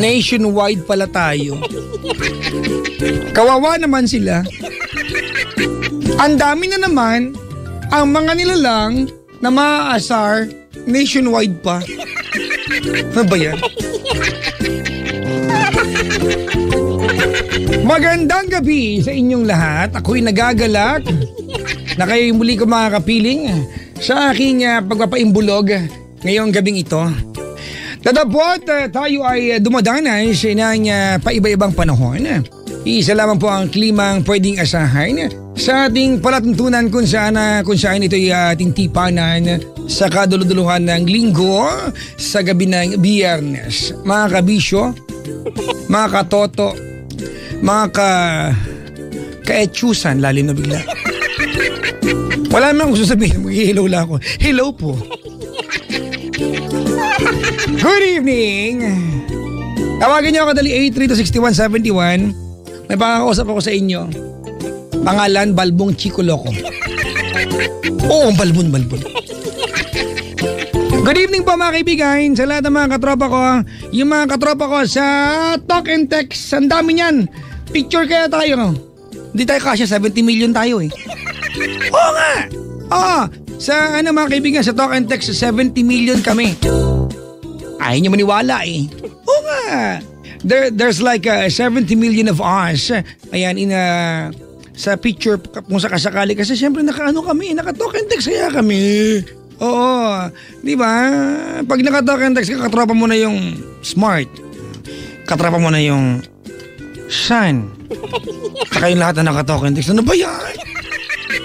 Nationwide pala tayo. Kawawa naman sila. Ang dami na naman ang mga nilalang na maaasar nationwide pa. Ano ba yan? Magandang gabi sa inyong lahat. Ako'y nagagalak na kayo'y muli ko makakapiling sa aking pagpapaimbulog ngayong gabing ito. Tatapot tayo ay dumadanas ng paiba-ibang panahon. Isa lamang po ang klimang pwedeng asahan sa ating palatuntunan kung saan ito'y ating tipanan sa kaduluduluhan ng linggo sa gabi ng Biyernes. Mga kabisyo, mga katoto, mga kaetsyusan, lalim na bigla. Wala naman akong sasabihin, mag-hello lang ako. Hello po. Good evening. Tawagin niyo ako dali 8326171. May pakakausap ako sa inyo. Pangalan, Balbong Chico Loco. Oo, balbon. Good evening po mga kaibigan. Sa lahat ng mga katropa ko. Yung mga katropa ko sa Talk and Text. Ang dami niyan. Picture kaya tayo. Hindi tayo kasya, 70 million tayo eh. Oo nga. Oo. Sa mga kaibigan, sa Talk and Text, 70 million kami. Ayaw niyo maniwala eh. Oo nga. There's like 70 million of us. Ayan, sa picture kung sakasakali. Kasi syempre naka-talk and text kaya kami. Oo. Di ba? Pag naka-talk and text, katropa mo na yung smart. Katropa mo na yung sun. Saka yung lahat na naka-talk and text. Ano ba yan?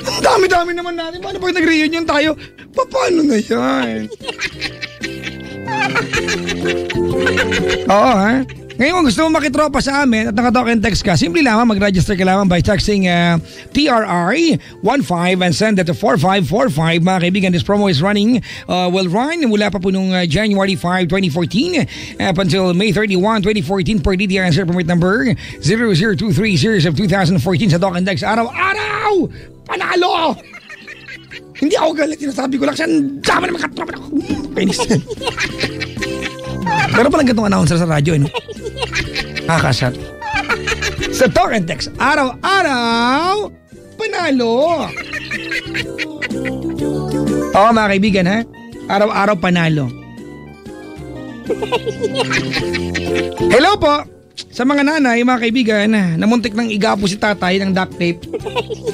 Ang dami-dami naman natin. Paano pag nag-reunion tayo? Paano na yan? Oo ha? Ngayon kung gusto mo makitropa sa amin at naka-talk and text ka, simple lamang mag-register ka lamang by texting TRR15 and send that to 4545. Mga kaibigan, this promo is will run mula pa po nung January 5, 2014 up until May 31, 2014 per DTR answer permit number 0023 series of 2014 sa talk and text. Araw-araw! Panalo! Hindi ako galit, sinasabi ko lang siya, ang dami naman katropa ako. Penis. Pero palang gantong announcer sa radyo, no? Nakakasat. Sa talk and text, araw-araw, panalo. Oo mga kaibigan ha, araw-araw panalo. Hello po, sa mga nanay, mga kaibigan, namuntik ng igapo si tatay ng duct tape.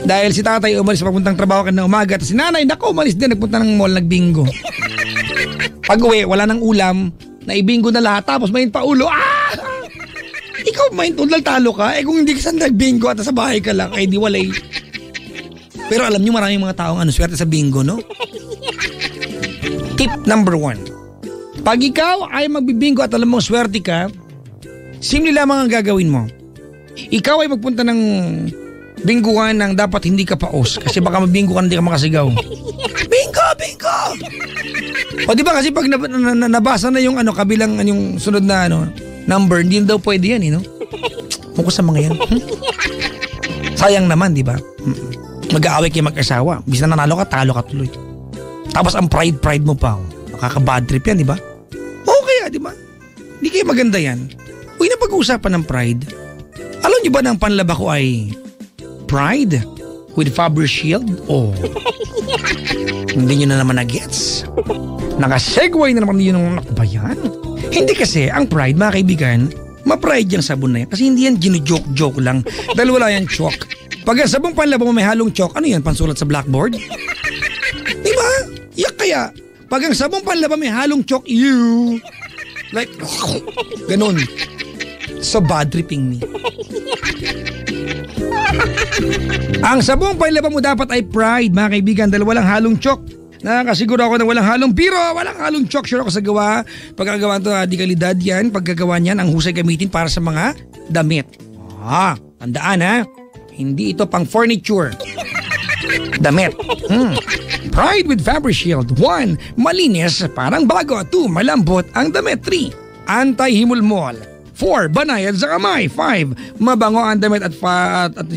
Dahil si tatay umalis papuntang trabaho kanina umaga, at si nanay, umalis din, nagpunta ng mall, nagbingo. Pag uwi, wala nang ulam, naibingo na lahat, tapos main pa ulo. Ikaw main udlal talo ka, kung hindi ka sa nagbingo at sa bahay ka lang, di walay. Pero alam nyo, maraming mga taong swerte sa bingo, no? Tip number 1. Pag ikaw ay magbibingo at alam mong swerte ka, simple lamang ang gagawin mo. Ikaw ay magpunta ng bingguhan ng dapat hindi ka paos, kasi baka mabingo ka na hindi ka makasigaw. Bingo! O di ba kasi pag nabasa na yung kabilang yung sunod na number, hindi daw pwede yan, no? Mukha sa mga yan. Sayang naman, di ba? Mag-aaway kayo mag-asawa. Bis na nanalo ka, talo ka tuloy. Tapos ang pride mo pa. Nakaka-bad trip yan, di ba? Okay, di ba? Hindi kayo maganda yan. Huwag na pag-uusapan ng pride. Alam niyo ba na ang panlaba ko ay Pride with Faber Shield? Oh. Hindi nyo na naman na-gets. Naka-segue na naman yun ng nakbayan. Hindi kasi, ang Pride, mga kaibigan, ma-pride yung sabon na yan. Kasi hindi yan gino-joke-joke lang. Dahil wala yan chalk. Pag ang sabong panlaba mo may halong chalk, ano yan, pansulat sa blackboard? Diba? Yak kaya. Pag ang sabong panlaba may halong chalk, like, ganun. So bad tripping me. Ang sabong panlaba mo dapat ay Pride, mga kaibigan, dahil walang halong chalk. Nakakasiguro ako na walang halong biro, walang halong chalk. Sure ako sa gawa. Pagkagawa ito, di kalidad yan. Pagkagawa niyan, ang husay gamitin para sa mga damit. Tandaan ha, hindi ito pang furniture. Damit. Pride with Faber Shield. 1. Malinis, parang bago. 2. Malambot ang damit. 3. Anti-himulmol. 4. Banayad sa kamay. 5. Mabango ang damit at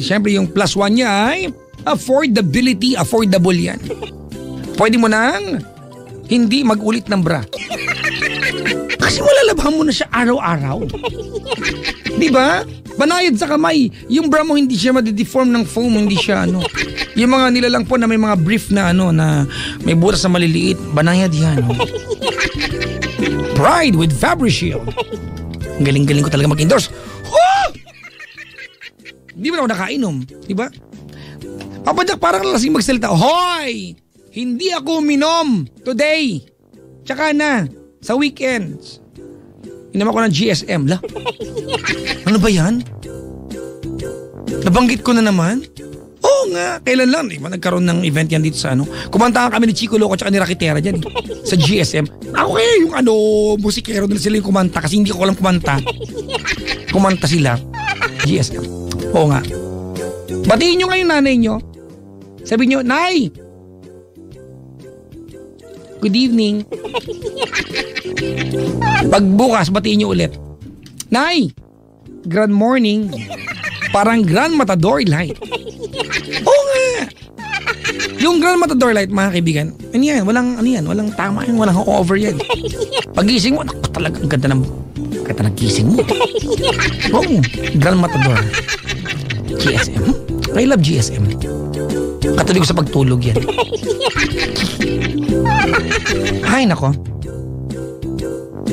syempre yung plus 1 niya ay affordability. Affordable yan. Pwede mo nang hindi mag-ulit ng bra. Kasi malalabhan mo na siya araw-araw. Di ba? Banayad sa kamay. Yung bra mo hindi siya madideform ng foam, hindi siya ano. Yung mga nilalang po na may mga brief na ano, na may butas na maliliit, banayad yan. Pride with Fabri-Shield. Ang galing-galing ko talaga mag-endorse. Di ba ako nakainom? Di ba? Papa Jack, parang lasing magsalita. Hoy! Hindi ako uminom today. Tsaka na, sa weekends. Inom ako ng GSM. La? Ano ba yan? Nabanggit ko na naman? Oo nga, kailan lang. Di ba nagkaroon ng event yan dito sa ano? Kumantahan kami ni Chico Loco tsaka ni Rakitera dyan. Sa GSM. Ako kaya yung ano, musikero nila sila yung kumanta kasi hindi ko alam kumanta. Kumanta sila. GSM. Oo nga. Batiin nyo ngayon nanay nyo. Sabi nyo, Nay! Good evening. Pagbukas, batiin nyo ulit. Nay! Grand morning. Parang Grand Matador Light. Oo nga! Yung Grand Matador Light, mga kaibigan, walang tama yan, walang over yan. Pagising mo, naku talaga, ang ganda ng gising mo. Oo, Grand Matador. GSM. I love GSM. Katuloy ko sa pagtulog yan. Ay, nako.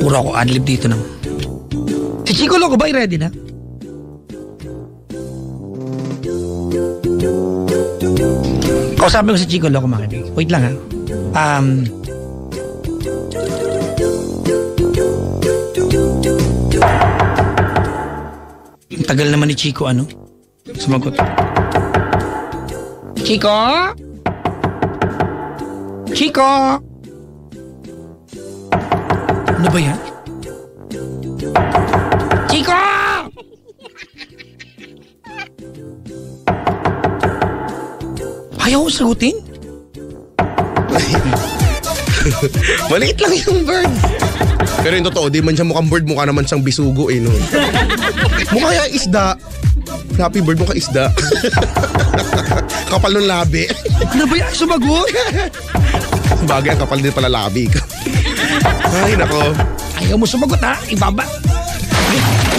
Puro ako adlib dito na. Si Chico Loco ba, ready na? Kausapin ko si Chico Loco, mga kaibigan. Wait lang ha. Ang tagal naman ni Chico, ano? Sumagot. Chico? Chico? Ano ba yan? Chico! Ayaw ko sagutin? Maliit lang yung bird. Pero yung totoo, di man siya mukhang bird, mukha naman siyang bisugo eh, no? Mukha yung isda. Flappy bird, mukha isda. Kapal ng labi. Ano ba yan? Sumagot? Bagay, ang kapal din pala labi. Ay, nako. Ayaw mo sumagot ha? Ibaba.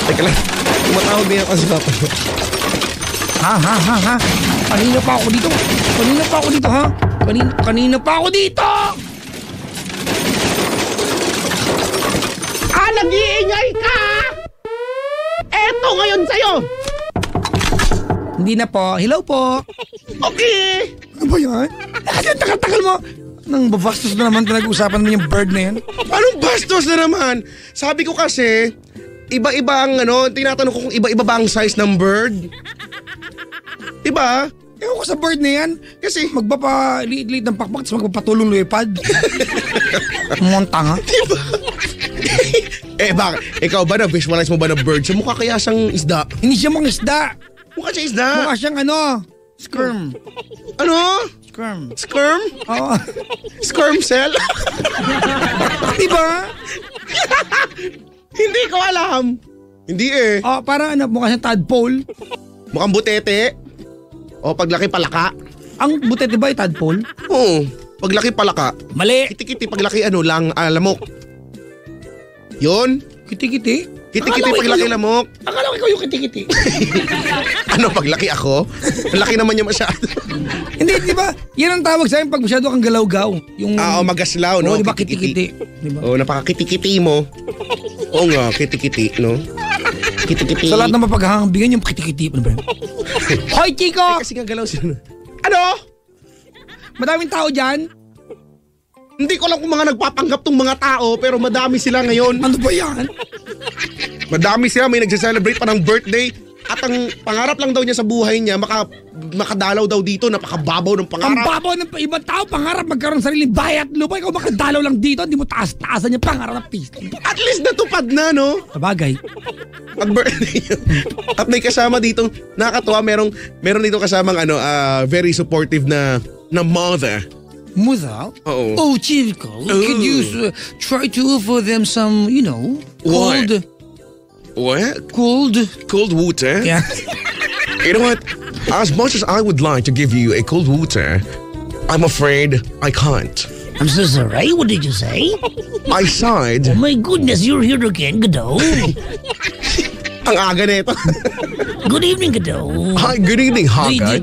Teka lang. Tumatawag niya kasi papa. Ha? Kanina pa ako dito, ha? Kanina pa ako dito! Nag-iingay ka! Eto ngayon sa'yo! Hindi na po. Hello po. Okay! Ano ba yan? Kasi takal-takal mo. Nang babastos na naman talaga usapan mo yung bird na yan. Anong bastos na naman? Sabi ko kasi, iba-iba ang tinatanong ko kung iba-iba ba ang size ng bird. Diba? Ewan ko sa bird na yan. Kasi magpapaliit-liit ng pakpak tapos magpapatulong lupad. Monta nga. Diba? Bakit? Ikaw ba na-visualize mo ba na bird? Siya mukha kaya siyang isda? Hindi siya mga isda. Mukha siya isda? Mukha siyang sperm. Ano? Sperm. Sperm? Oo. Sperm cell? Diba? Hindi ko alam. Hindi eh. Parang mukha siyang tadpole. Mukhang butete. O paglaki palaka. Ang butete ba ay tadpole? Oo. Paglaki palaka. Mali. Kiti-kiti paglaki lang lamok. Yun. Kiti-kiti? Kiti-kiti paglaki lamok. Akala ko ikaw yung kiti-kiti. Ano paglaki ako? Laki naman niya masyado. Hindi, di ba? Yan ang tawag sa akin pag masyado kang galaw-gaw. Yung magaslaw, no? Oo, di ba kiti-kiti? Diba? Oo, napaka-kiti-kiti mo. Oo nga, kiti-kiti, no? Kiti-kiti. Sa lahat ng mapaghahambigan yung kiti-kiti. Ano ba yun? Hoy, Chico! Kasi nga galaw sila. Ano? Madaming tao dyan? Hindi ko alam kung mga nagpapanggap tong mga tao, pero madami sila ngayon. Ano ba yan? Madami sila, may nagse-celebrate pa ng birthday. At ang pangarap lang daw niya sa buhay niya, makadalaw daw dito, napakababaw ng pangarap. Ang babaw ng ibang tao, pangarap magkaroon ng sariling bahay at lupa. Ikaw makadalaw lang dito, hindi mo taas-taasan yung pangarap ng pista. At least natupad na, no? Sabagay. At birthday. At may kasama dito, nakakatuwa, meron dito kasamang very supportive na mother. Mother? Oo. Oh, Chico, could you try to offer them some, cold... What? Cold water? Yeah. You know what? As much as I would like to give you a cold water, I'm afraid I can't. I'm so sorry. What did you say? I said, Oh my goodness, you're here again, Gado. ang aga nito. Good evening, Gado. Hi, good evening, Hagad.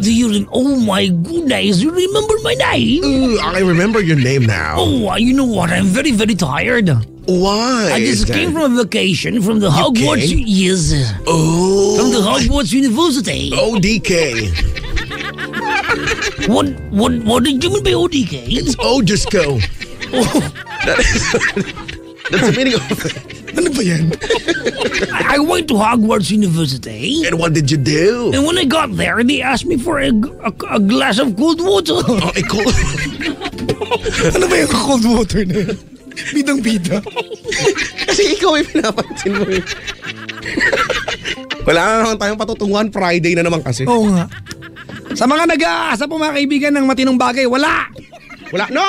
Oh my goodness, you remember my name? I remember your name now. Oh, you know what? I'm very, very tired. Why? I just came from a vacation from the Hogwarts. came? Yes. Oh. From the Hogwarts University. Oh, DK. What did you mean by ODK? It's Odisco. Oh, That's the meaning of it. Ano ba yan? I went to Hogwarts University. And what did you do? And when I got there, they asked me for a glass of cold water. Oh, cold. Ano ba yung cold water na yun? Bidang-bida. Kasi ikaw ay pinapansin mo eh. Wala na naman tayong patutunguhan. Friday na naman kasi. Oo nga. Sa mga nag-aasa po mga kaibigan ng matinong bagay, wala! Wala. No!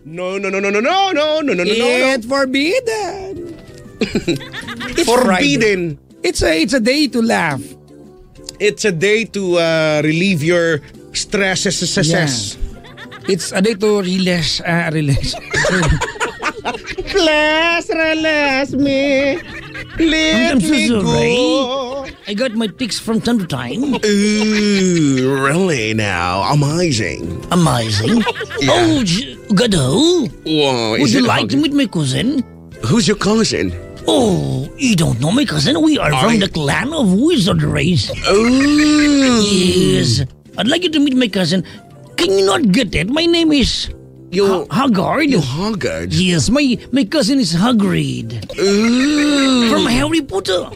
No. It's forbidden. It's forbidden. It's a day to laugh. It's a day to relieve your stresses. Yeah. It's a day to release. Please release me. Let I'm so me sorry. go. I got my pics from time to time. Ooh, really now? Amazing. Amazing. Yeah. Oh, Gado. Wow, Would you like to meet my cousin? Who's your cousin? Oh, you don't know my cousin? We are from the clan of wizard race. Oh. Yes. I'd like you to meet my cousin. Can you not get it? My name is Haggard. Haggard? Yes, my cousin is Hagrid. Ooh. From Harry Potter.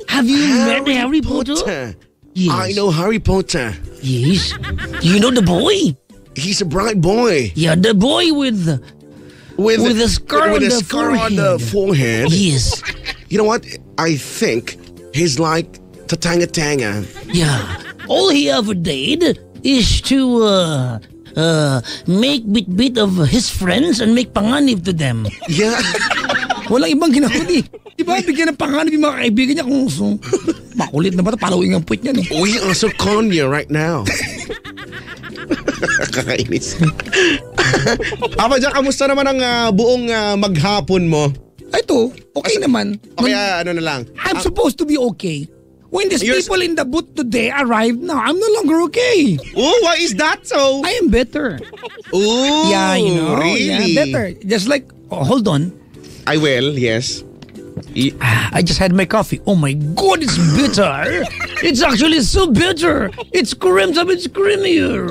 Have you met Harry Potter? Yes. I know Harry Potter. Yes. You know the boy? He's a bright boy. Yeah, the boy with a scar on the forehead. Yes. You know what? I think he's like Tatanga Tanga. Yeah. All he ever did is to make bit of his friends and make panganib to them. Yeah. Walang ibang ginawa di. Diba, bigyan ng panganib yung mga kaibigan niya kung makulit na ba ito? Palawing ang puwit niyan eh. We also con you right now. Kakainis. Apa dyan, kamusta naman ang buong maghapon mo? Ito, okay naman. Okay, ano na lang. I'm supposed to be okay. When these people in the booth today arrived now, I'm no longer okay. Oh, why is that so? I am better. Oh, yeah, you know. really? Yeah, better. Just like, hold on. I will, yes. I just had my coffee. Oh my God, it's bitter. It's actually so bitter. It's creamier.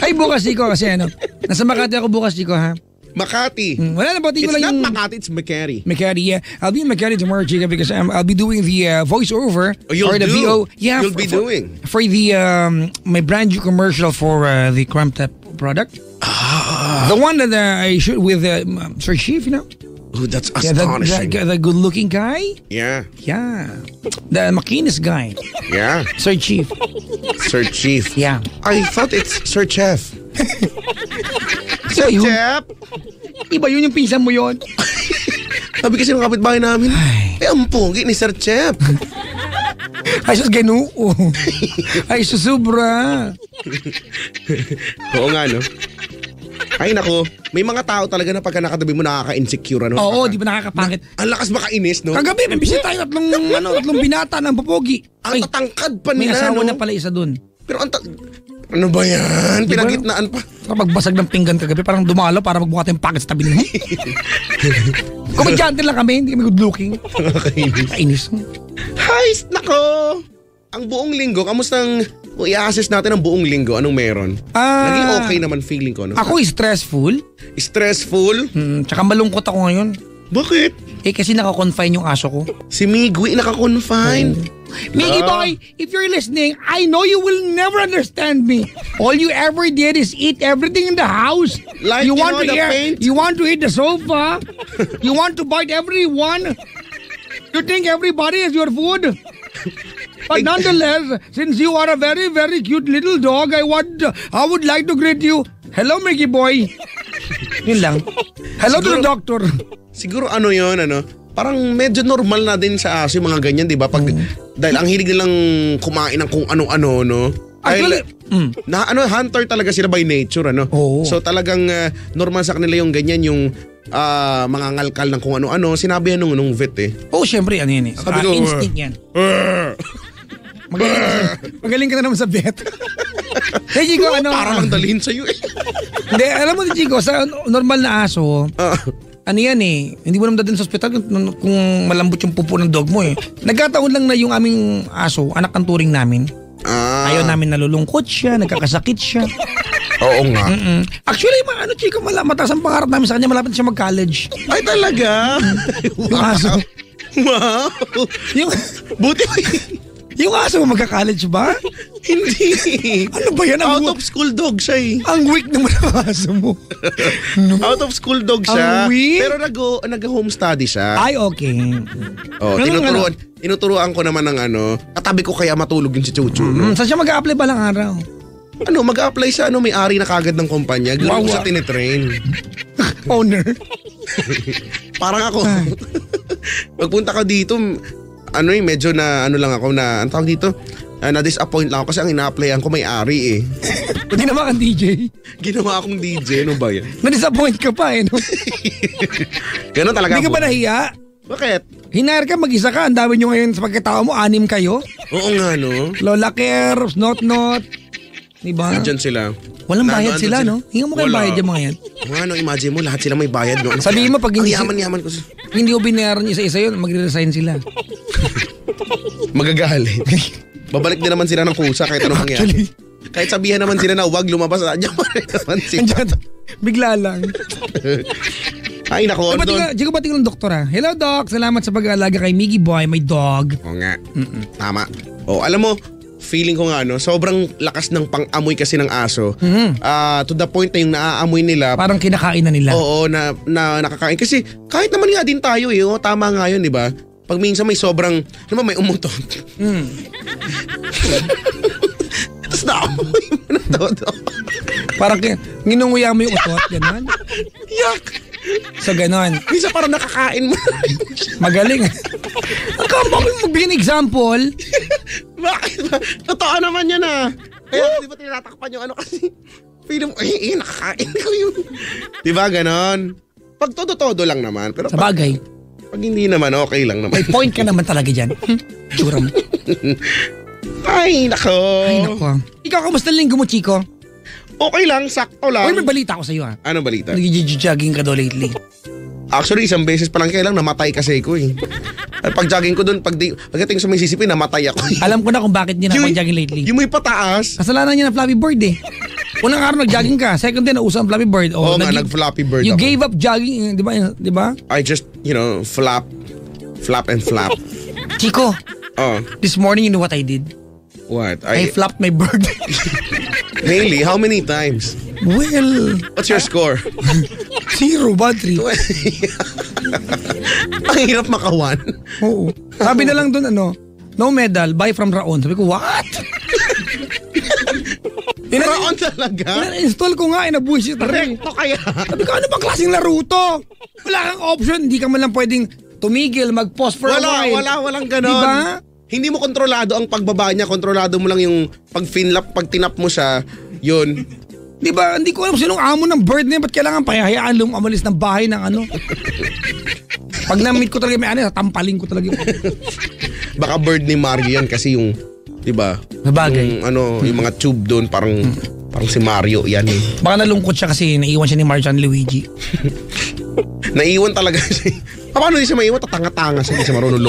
Ay, bukas Chico kasi ano. Nasa Makati ako bukas Chico ha. Makati. Wala na ba? It's not Makati, it's Makati. Makati, yeah. I'll be in Makati tomorrow, Chica, because I'll be doing the voiceover. You'll the do? VO. Yeah, You'll be doing? For the, my brand new commercial for the Cramped Up product. The one that I shoot with Sir Chief, you know? Oh, that's astonishing. The good-looking guy? Yeah. Yeah. The makinis guy. Yeah. Sir Chief. Sir Chief. Yeah. I thought it's Sir Chef. So, Sir Chef? Iba yun yung pinsan mo yun. Sabi kasi ng kapitbahay namin, ang pogi ni Sir Chef. Ay, sus ganuo. Ay, susubra. Oo nga, no? Ay, nako. May mga tao talaga na pagka nakatabi mo nakaka-insecure, ano? Oo, di ba nakakapangit? Ang lakas makainis, no? Kagabi, may bisita tayo tatlong binata ng popogi. Ang tatangkad pa May nila, asawa no? na pala isa dun. Pero ano ba yan? Diba? Pinagitnaan pa. Kapag basag ng pinggan kagabi, parang dumalo para magbuka tayong pangit sa tabi nila. Komedyante lang kami, hindi kami good looking. Kainis. Hay, nako! Ang buong linggo, kamustang i-assess natin ang buong linggo? Anong meron? Naging okay naman feeling ko, no? Ako stressful. Stressful? Tsaka malungkot ako ngayon. Bakit? Kasi naka-confine yung aso ko. Si Migwi naka-confine. Miggy boy, if you're listening, I know you will never understand me. All you ever did is eat everything in the house. Like, you want to paint? You want to eat the sofa. You want to bite everyone. You think everybody is your food. But nonetheless, since you are a very, very cute little dog, I would like to greet you. Hello, Mickey boy. Yun lang. Hello to the doctor. Siguro ano yun, parang medyo normal na din sa aso yung mga ganyan, di ba? Dahil ang hilig nilang kumain ng kung ano-ano, no? Actually, hunter talaga sila by nature, ano? Oo. So talagang normal sa kanila yung ganyan, yung mga ngalkal ng kung ano-ano. Sinabi yan nung vet eh. syempre, ano yan eh. Sabi ko, instinct yan. Magaling ka na naman sa vet. Hey, Chico, para lang dalhin sa'yo eh. Hindi, alam mo, Chico, sa normal na aso, ano yan eh, hindi mo naman dadalhin sa ospital kung malambot yung pupo ng dog mo eh. Nagkataon lang na yung aming aso, anak ng turing namin. Ayaw namin nalulungkot siya, nagkakasakit siya. Oo nga. Actually, Chico, mataas ang pangarap namin sa kanya, malapit siya mag-college. Ay, talaga? Yung aso. Wow. Buti ba yung aso mo magka-college ba? Hindi. Ano ba yan? Out of school dog siya eh. Ang weak naman ang aso mo. No. Out of school dog siya. Ang weak? Pero nag-home study siya. Ay, okay. Tinuturuan ko naman ng katabi ko kaya matulog yung si Chuchu. No? Saan siya mag-a-apply balang araw? Mag-a-apply sa may-ari na kagad ng kumpanya. Gano'n ko siya tinitrain. Owner. Parang ako. Pagpunta ka dito, medyo na lang ako na, ang tawag dito, na-disappoint lang ako kasi ang ina-applyan ko may-ari eh. Hindi naman kang DJ. Ginawa akong DJ, ano ba yan? Na-disappoint ka pa eh, no? Gano'n talaga. Hindi ka ba nahiya? Bakit? Hinayar ka, mag-isa ka. Ang dami nyo ngayon sa pagkatao mo, 6 kayo. Oo nga, no? Lola Care, Snot-Not. Diba? Andyan sila. Walang bayad sila, no? Hinga mo kayo bayad yung mga yan. Imagine mo, lahat sila may bayad, no? Sabihin mo, pag hindi yaman ko. Hindi ko binayaran isa-isa yun, magre-resign sila. Magagalit. Babalik din naman sila ng kusa kahit anong mangyari. Kahit sabihan naman sila na huwag lumabas, andyan pa rin naman sila. Andyan, bigla lang. Ay, naku. Diyo ko ba't ng doktor ha? Hello, Doc. Salamat sa pag-aalaga kay Miggy Boy, my dog. Oo nga. Tama. Alam mo, feeling ko nga sobrang lakas ng pang-amoy kasi ng aso. To the point na yung naaamoy nila. Parang kinakain na nila. Oo, na nakakain. Kasi kahit naman nga din tayo tama nga yun, di ba? Pag minsan may sobrang, may umutot. Tapos naamoy mo na todo. Parang nginunguya mo yung utot, gano'n? Yak! So gano'n. Minsan parang nakakain mo. Magaling. Ang kapag mo magbigay ng example. Bakit ba? Totoo naman yan Kaya di ba tinatakpan yung kasi feeling mo, nakakain ko yun. Di ba ganon? Pag todo-todo lang naman. Pero sa bagay. Pag hindi naman, okay lang naman. May point ka naman talaga dyan. Tsura mo. Ay, nako. Ikaw, kamusta linggo mo, Chico? Okay lang, sakto lang. Uy, may balita ako sa'yo Anong balita? Nag-jogging ka daw lately. Actually, isang beses pa lang kailang namatay kasi ko At pag jogging ko doon, pagdating sa Mississippi, namatay ako Alam ko na kung bakit hindi na pag-jogging lately. Yung may pataas. Kasalanan niya ng Flappy Bird Unang araw nag-jogging ka, second day nauso ang Flappy Bird. Oo nga, nag-Flappy Bird you ako. gave up jogging, di ba? I just, flap and flap. Chico, this morning you know what I did? What? I flapped my bird. Really? How many times? Well... What's your score? 0, bad 3. Ang hirap makawan. Oo. Sabi na lang doon no medal, buy from Raon. Sabi ko, what? Raon talaga? Install ko nga, nabuisit na rin. Recto kaya? Sabi ko, ano ba klaseng laro to? Wala kang option, hindi ka man lang pwedeng tumigil, mag-pause for a while. Walang ganon. Diba? Hindi mo kontrolado ang pagbaba niya, kontrolado mo lang yung pag tinap mo siya, yun. Diba, hindi ko alam sinong amo ng bird na yun, ba't kailangan pahayaan umalis ng bahay ng Pag na-meet ko talaga may tampaling ko talaga. Baka bird ni Mario yan kasi yung, diba? Nabagay. Yung mga tube doon, parang si Mario yan Baka nalungkot siya kasi naiwan siya ni Mario and Luigi. Naiwan talaga siya. Paano di siya maiwan? Tatanga-tanga siya. Hindi siya marunong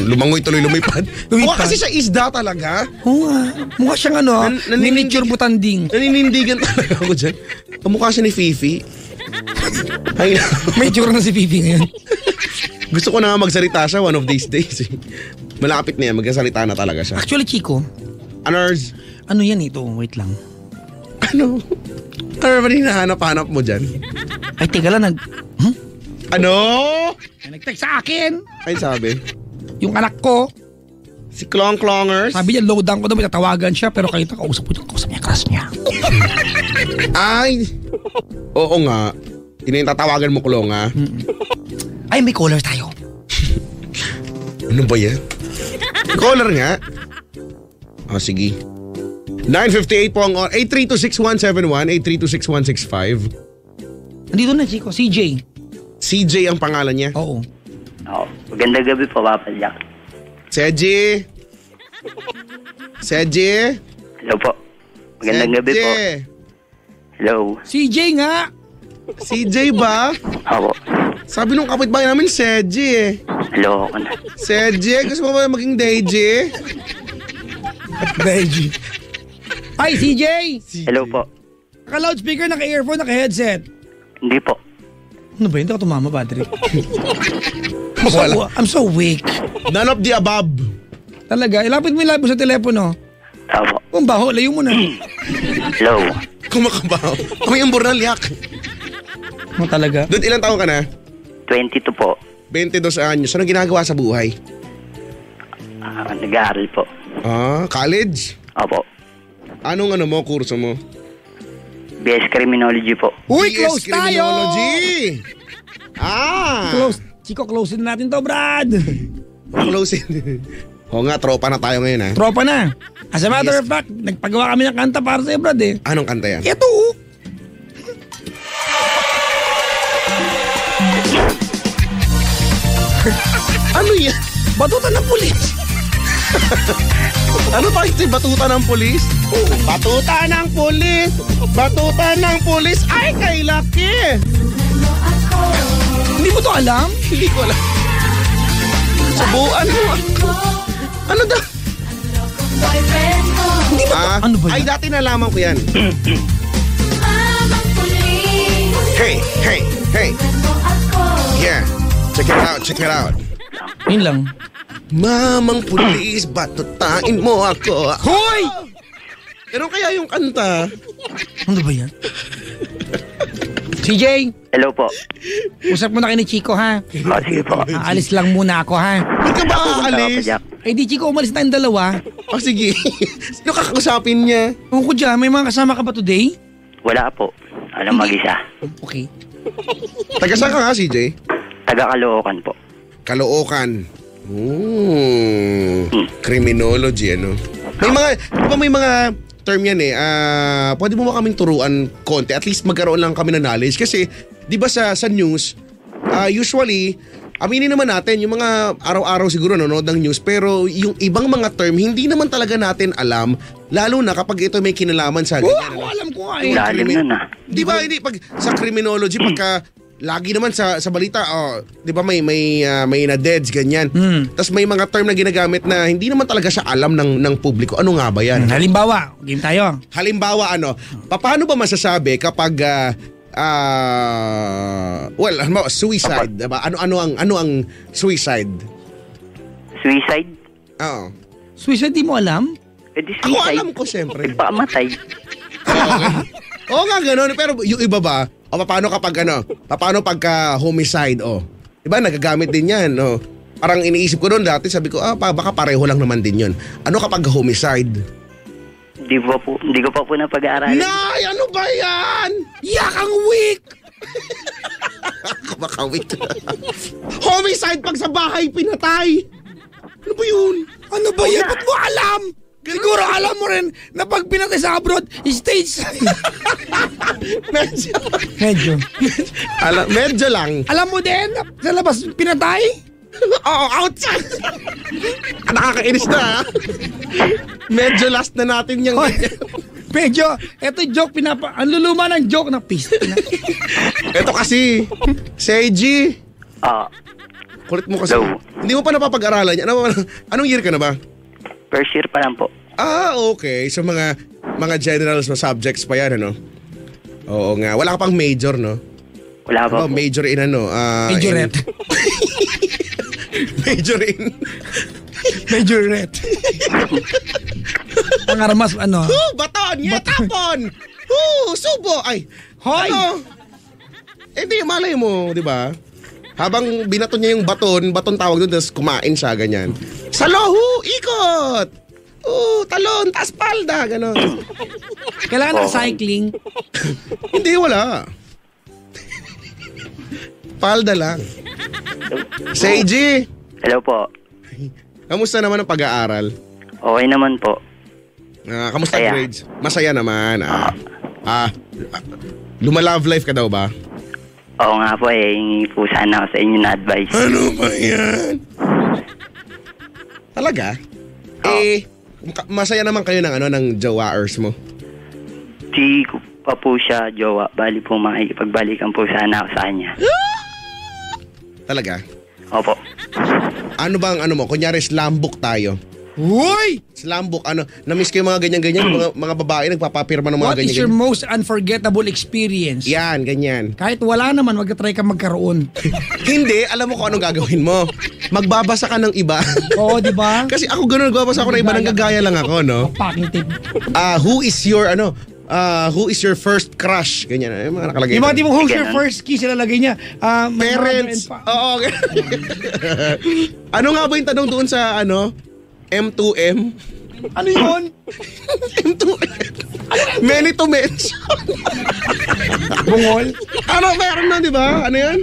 lumangoy tuloy lumipad. Mukha kasi siya isda talaga. Oo nga. Mukha siyang miniature butanding. Naninindigan talaga ako dyan. Mukha siya ni Fifi. Ay, may tsura na si Fifi ngayon. Gusto ko na magsalita siya one of these days. Malapit na yan. Magsasalita na talaga siya. Actually, Chico. Ano yan ito? Wait lang. Ano ba hinahanap-hanap mo dyan? Ay, teka lang. Ano? Nag-text sa akin. Ay, sabi? Yung anak ko. Si Klong-Klongers? Sabi niya, low down ko daw, may tatawagan siya, pero kahit kausap niya, crush niya. Ay! Oo nga. Yun yung tatawagan mo, Klong, ha? Ay, may caller tayo. Ano ba yan? Caller nga? Sige. 9:58 po ang 8326171, 8326165. Nandito na, Chico. CJ. CJ ang pangalan niya. Oo. Oo. Magandang gabi po, Papa Jack. Seji. Seji. Hello po. Magandang gabi po. Hello. CJ nga. CJ ba? Opo. Sabi nung kapitbahay namin, Seji eh. Hello ako na. Seji, gusto mo ba maging Deji? Deji. Ay, CJ! Hello po. Naka-loudspeaker, naka-earphone, naka-headset. Hindi po. Ano ba? Hindi ako tumama, Patrick. Wala. I'm so weak. None of the above. Talaga. Ilapit mo yung labo sa telepono. Opo. Kung baho, layo mo na. Hello. Kumakabaw. Kami yung burnal yak. Ano talaga? Dude, ilang taon ka na? 22 po. 22 anyos. Ano ginagawa sa buhay? Nag-aaral po. College? Opo. Anong kurso mo? BS Criminology po. Uy, BS close tayo! Criminology. Close. Chico, close na natin to, Brad. Close in. Oo nga, tropa na tayo ngayon ha. Tropa na. As a matter of fact, nagpagawa kami ng kanta para sa'yo, Brad eh. Anong kanta yan? Ito. Ano yan? Batutan ng pulis. Ano pa ito? Batuta ng pulis? Batuta ng pulis! Batuta ng pulis! Ay, kay Lucky! Hindi mo to alam? Hindi ko alam. Subuan mo ako. Ano daw? Hindi mo to. Ano ba Ay, yan? dati nalaman ko yan. Hey, hey, hey. Yeah. Check it out, check it out. Yun lang. Mamang pulis, batutain mo ako. Hoy! Pero kaya yung kanta? Ano ba yan? CJ, Hello po. usap mo na kay ni Chico ha. Sige po. Aalis lang muna ako ha. Ba't ka ba Papa aalis? Jack. Eh di Chico, umalis tayong dalawa. Sige. Sino kakausapin niya? Ewan ko dyan, may mga kasama ka ba today? Wala po. Alam mag-isa. Okay. Taga saan ka nga, CJ? Taga Caloocan po. Caloocan. Criminology, ano? May mga term yan eh. Pwede mo ba kaming turuan konti? At least magkaroon lang kami ng knowledge. Kasi, di ba sa news, usually, aminin naman natin, yung mga araw-araw siguro nanonood ng news, pero yung ibang mga term, hindi naman talaga natin alam, lalo na kapag ito may kinalaman sa ganyan. Ako alam ko nga Yung eh. Lalim nun ah. Di ba, hindi, pag sa criminology, pagka lagi naman sa balita, di ba may na-deads, ganyan. Tapos may mga term na ginagamit na hindi naman talaga siya alam ng publiko. Ano nga ba yan? Halimbawa, game tayo. Halimbawa, paano ba masasabi kapag suicide, diba? Ano ang suicide? Suicide? Oo. Suicide di mo alam? Eh di Ako suicide. alam ko siyempre. Nagpakamatay. Oo nga gano'n, pero yung iba ba? Paano kapag paano pagka homicide, diba nagagamit din yan, Parang iniisip ko doon dati, sabi ko, baka pareho lang naman din yun. Ano kapag homicide? Hindi ko pa po napag-aaralan. Nay, ano ba yan? Yak ang weak! Makawit. Homicide pag sa bahay pinatay. Ano ba yun? Ano ba yan? Ba't mo alam? Siguro alam mo rin na pag pinatay sa abroad, stage. Medyo. Medyo lang. Alam mo din, sa labas pinatay? Oo, outside. Nakakainis na. Medyo last na natin yung Medyo, eto joke, ang luluma ng joke na piste na. Ito kasi, Seiji. Kulit mo kasi. Hello. Hindi mo pa napapag-aralan yan. Anong year ka na ba? First year pa lang po. Okay. So mga general subjects pa yan, ano? Oo nga. Wala ka pang major, no? Wala pa po. Major in Majorette. Majorette. Ang armas, Baton! Tapon! Subo! Ay! Hoy! Hindi, malay mo, di ba? Habang binato niya yung baton tawag doon, tapos kumain siya, ganyan. Salohu! Ikot! Talon! Taas palda! Ganon. Kailangan ng cycling. Hindi, wala. Palda lang. Seiji! Hello po. Kamusta naman ang pag-aaral? Okay naman po. Kamusta Masaya. grades? Masaya naman. Luma-love life ka daw ba? Oo nga po hingi po sana ako sa inyo na advice. Ano ba yan? Talaga? Masaya naman kayo ng jowaers mo. Di ko pa po siya jowa. Bali po makikipagbalikan po sana ako sa kanya. Talaga? Opo. Ano bang mo? Kunyari slam book tayo. Uy! Slam book, na-miss ko yung mga ganyan-ganyan, mga babae nagpapapirma ng mga What is your ganyan-ganyan. most unforgettable experience? Yan, ganyan. Kahit wala naman, magka-try ka magkaroon. Hindi, alam mo kung anong gagawin mo. Magbabasa ka ng iba. Oo, di ba? Kasi ako ganun, nagbabasa ako ng iba, nanggagaya lang ako, no? Packing tape. Who is your first crush? Ganyan, yung mga nakalagay. Yung mga doon. tipong who's your Ganun. first kiss, ilalagay niya. My Parents. mother and fa- Oo. Ano nga ba yung tanong doon sa M2M? Ano yun? M2M. Many to mention. Bungol? Meron na, di ba? Ano yan?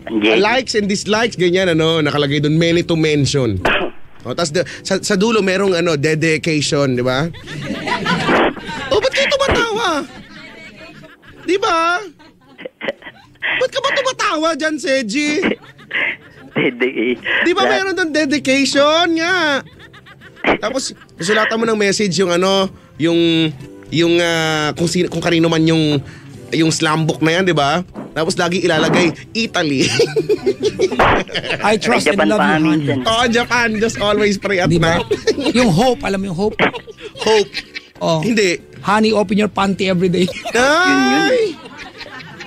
Anjay. Likes and dislikes, ganyan, nakalagay doon, many to mention. Tapos sa dulo, merong dedication, di ba? Ba't kayo tumatawa? Di ba? Ba't ka ba tumatawa dyan, Seji? Di ba meron doon dedication nga? Tapos, susulatan mo ng message yung kung kanino man yung slam book na yan, di ba? Tapos lagi ilalagay, Italy. I trust and Japan love pa you, honey. minsan. Japan, just always pray at Di ba? night. Yung hope, alam mo yung hope? Hope. Oh. Hindi. Honey, open your panty every day. Ay!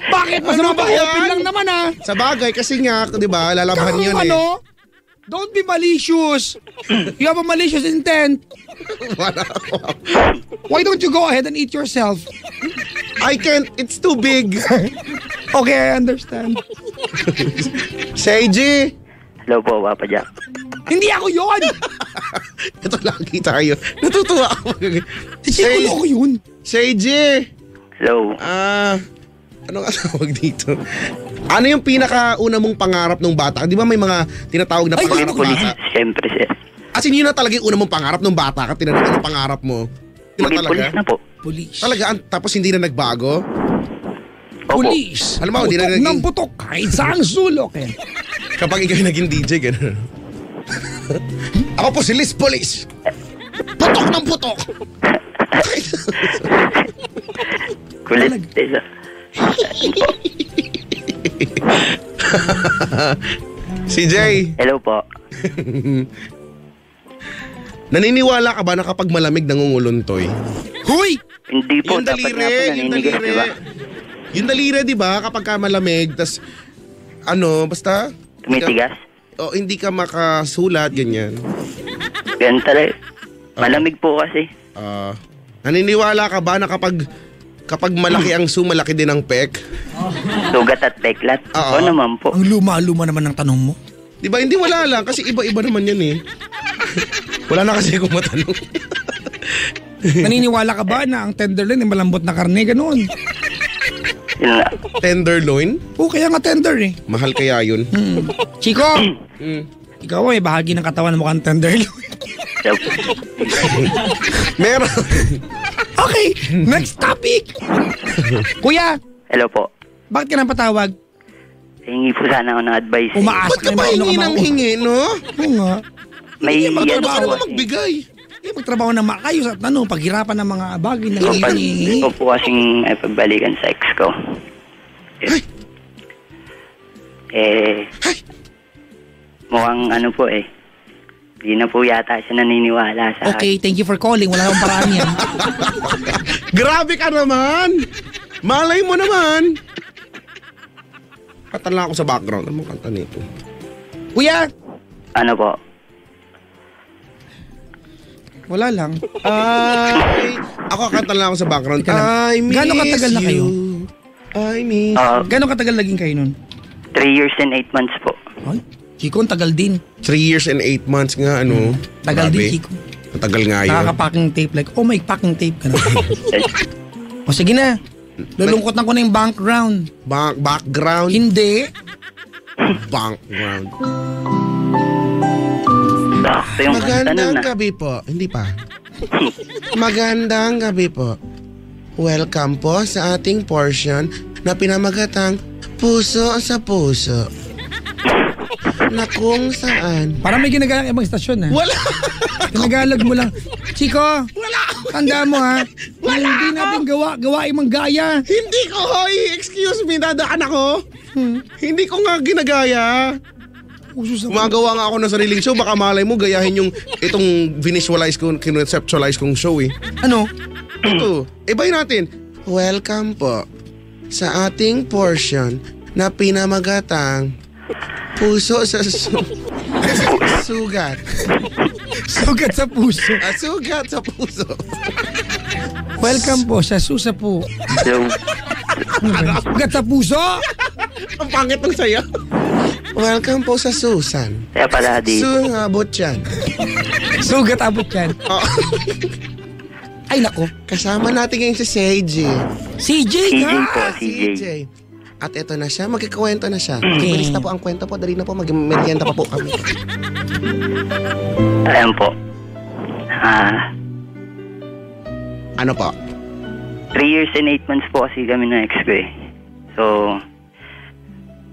Bakit? Masama ba? Open lang naman Sa bagay, kasi nga, di ba, lalabahan yun Don't be malicious. You have a malicious intent. Wala. Why don't you go ahead and eat yourself? I can't, it's too big. Okay, I understand. Seiji! Hello po, Papa Jack. Hindi ako yun! Ito lagi tayo. Natutuwa ako. Hindi ko yun. Seiji! Hello. Ano nga tawag dito? Ano yung pinakauna mong pangarap ng bata? Di ba may mga tinatawag na Ay, pangarap ng Police, bata? siyempre sir. As in, yun na talaga yung una mong pangarap ng bata ka. Tinanong anong pangarap mo? Yun na Maging talaga? police na po. Police. Talaga, tapos hindi na nagbago? Opo. Police. Alam mo, hindi na Putok naging- ng putok kahit saang sulok eh. Kapag ikaw yung naging DJ, gano'n. Ako po si Liz Police. Putok ng putok! Kulit. Sir. Si Jay, Hello po. naniniwala ka ba na kapag malamig nangunguluntoy? Huy! Hindi po, Yung dapat nga po daliri, naninigas, di ba? Yung daliri, di ba? Kapag ka malamig, tas basta? Tumitigas? Hindi ka makasulat, ganyan. Ganun talaga. Malamig po kasi. Naniniwala ka ba na kapag malaki ang malaki din ang pek? Sugat at peklat. Oo. Oo naman po. Ang luma-luma naman ng tanong mo. Di ba? Hindi, wala lang. Kasi iba-iba naman yan eh. Wala na kasi kung matanong. Naniniwala ka ba na ang tenderloin ay malambot na karne? Ganoon. Yun nga. Tenderloin? Oo, kaya nga tender eh. Mahal kaya yun? Chico, ikaw ay bahagi ng katawan mo kang tenderloin. Hello po. Meron. Okay, next topic. Kuya, Hello po. bakit ka nang patawag? Hingi po sana ako ng advice. Umaasa Ba't ka ba hingi ng hingi, no? Oo nga. May Ba't ka ano ba po naman kasi. magbigay? Hindi magtrabaho na maayos at paghirapan ng mga bagay na Pag hinihingi. ko po kasing pagbalikan sa ex ko. Mukhang ano po eh. Hindi na po yata siya naniniwala sa Okay, thank you for calling. Wala akong paraan yan. Grabe ka naman! Malay mo naman! Kanta lang ako sa background. Ano mo kanta nito? Kuya, ano po. wala lang. Ako kanta lang ako sa background. Teka lang. I miss Gano'ng katagal na kayo? you. I miss Gano'ng katagal naging kayo nun? 3 years and 8 months po. Ay, Chico, ang tagal din. 3 years and 8 months nga, ano. Tagal Grabe. din, Chico. Ang tagal nga yun. Nakaka-packing tape like, oh, may packing tape ka na. O sige na. Lulungkotan ko na yung background. Background. Hindi. Background. Sakto yung kanta nun Magandang ah. gabi po. Hindi pa. Magandang gabi po. Welcome po sa ating portion na pinamagatang Puso sa Puso. Na kung saan... Parang may ginagalang ibang istasyon, ha? Wala! Ginagalag mo lang. Chico, tanda mo, ha? Hindi natin gawa imang gaya. Hindi ko, hoy! Excuse me, dadaan ako. Hindi ko nga ginagaya. Gumagawa nga ako ng sariling show. Baka malay mo, gayahin yung itong visualize ko, conceptualize kong show eh. Ano? Ito, ibayin natin. Welcome po sa ating portion na pinamagatang Puso sa Sugat. Sugat sa puso. Sugat sa puso. Welcome po sa Susa po. So, Sugat sa puso? Ang pangit ng saya. Welcome po sa Susan. kaya pala di. Sungabot yan. Sugat abot yan. Oh. Ay, nako. Kasama natin ngayon si CJ. CJ CJ nga! po, CJ. At ito na siya, magkikwento na siya. Bilis na po ang kwento po, dali na po, mag-merienda pa po kami. Ayan po. Ano po? 3 years and 8 months po kasi kami na ex ko eh. So,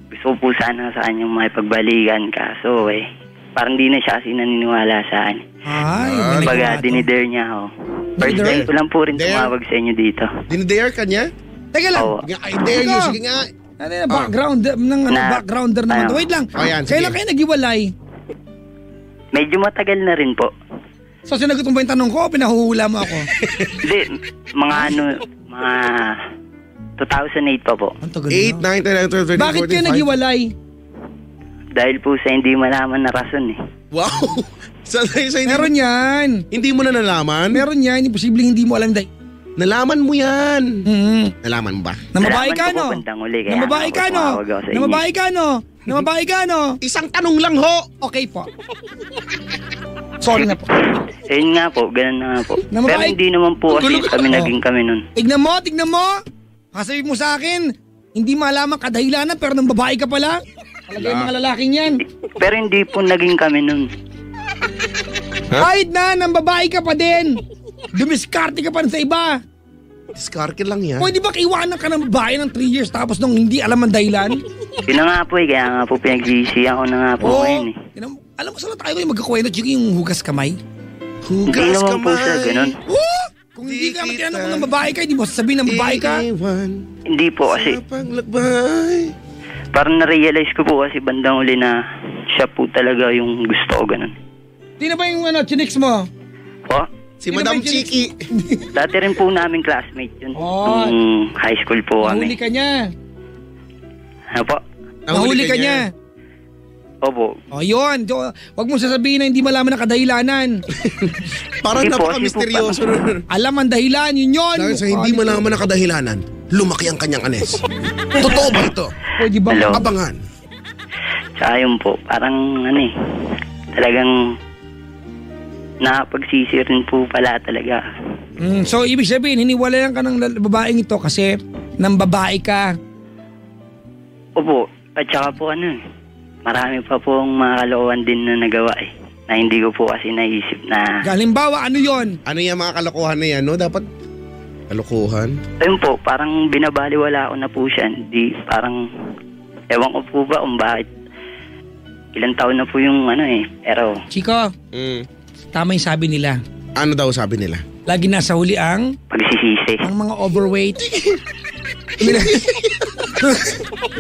gusto ko po sana sa kanyang makipagbalikan kaso eh. Parang di na siya kasi naniniwala sa akin. Ay, may Baga, nagawa to. dinidare niya ako. First time ko lang po rin Dare? tumawag sa inyo dito. Dinidare ka niya? Teka lang. Oo. I dare you, sige nga. Ano na, background, backgrounder naman. Ano? Wait lang. Oh, yan, sige. Kailan kayo naghiwalay? Medyo matagal na rin po. So, sinagot mo ba yung tanong ko o pinahuhula mo ako? Hindi, mga 2008 pa po. Ang tagal 8, na. 9, 10, 11, 12, 13, 14, Bakit kayo 15. naghiwalay? Dahil po sa hindi malaman na rason eh. Wow! sa hindi, Meron yan. hindi mo na nalaman? Meron yan. Imposibleng hindi mo alam dahil. Nalaman mo yan. Nalaman mo ba? Na babae ka, Nalaman ko no? po bandang uli, kaya Na babae ka, no? tumawag ako sa Na inyo. babae ka, no? Na babae ka, no? Isang tanong lang ho! Okay po. Sorry na po. Ayun nga po, ganun na nga po. Na Pero babae- hindi naman po kasi kami Oh. naging kami nun. Tignan mo, tignan mo. Kasabi mo sa akin, hindi malaman kadahilanan pero nang babae ka pala. Talaga yung mga lalaking yan. Pero hindi po naging kami nun. Kahit na, nang babae ka pa din. Dumiskarte ka pa rin sa iba. Discarte lang yan. Pwede ba iwanan ka ng babae ng 3 years tapos nung hindi alam ang dahilan? Yun na nga po eh, kaya nga po pinagsisihan ko na nga po ngayon eh. Alam mo, saan tayo yung magkakwento, Chiki, yung hugas kamay? Hindi Hugas naman po sa ganun. Kung hindi ka matinanong kung ng babae ka, hindi mo sasabihin ng babae ka. Hindi po kasi, Sa paglakbay. parang na-realize ko po kasi bandang uli na siya po talaga yung gusto ko ganun. Di na ba yung chinix mo? Po? Si Sino ba Madam yung chinik- Chiki. Dati rin po namin classmate yun. Oh. Nung high school po Nahuli kami. ka niya. Ano po? Nahuli ka niya. Opo. O yun, wag mo sasabihin na hindi malaman ang kadahilanan. Parang Hindi po, napaka-misteryoso. Alam ang dahilan, yun yun. Dahil sa hindi malaman ang kadahilanan, lumaki ang kanyang anes. Totoo ba ito? Pwede ba? Hello? Abangan. Tsaka yun po, parang ano eh, talagang nakapagsisi rin po pala talaga. So, ibig sabihin, hiniwalayan ka ng babaeng ito kasi nang babae ka. Opo, at saka po ano eh, marami pa pong mga kalokohan din na nagawa eh, na hindi ko po kasi naisip na... Halimbawa, ano yon? Ano yung mga kalokohan na yan, no? Dapat kalokohan. Ayun po, parang binabaliwala ko na po siya. Hindi, parang, ewan ko po ba kung bakit. Ilang taon na po yung ano eh, pero Chico, tama yung sabi nila. Ano daw sabi nila? Lagi nasa huli ang pagsisisi. mga overweight.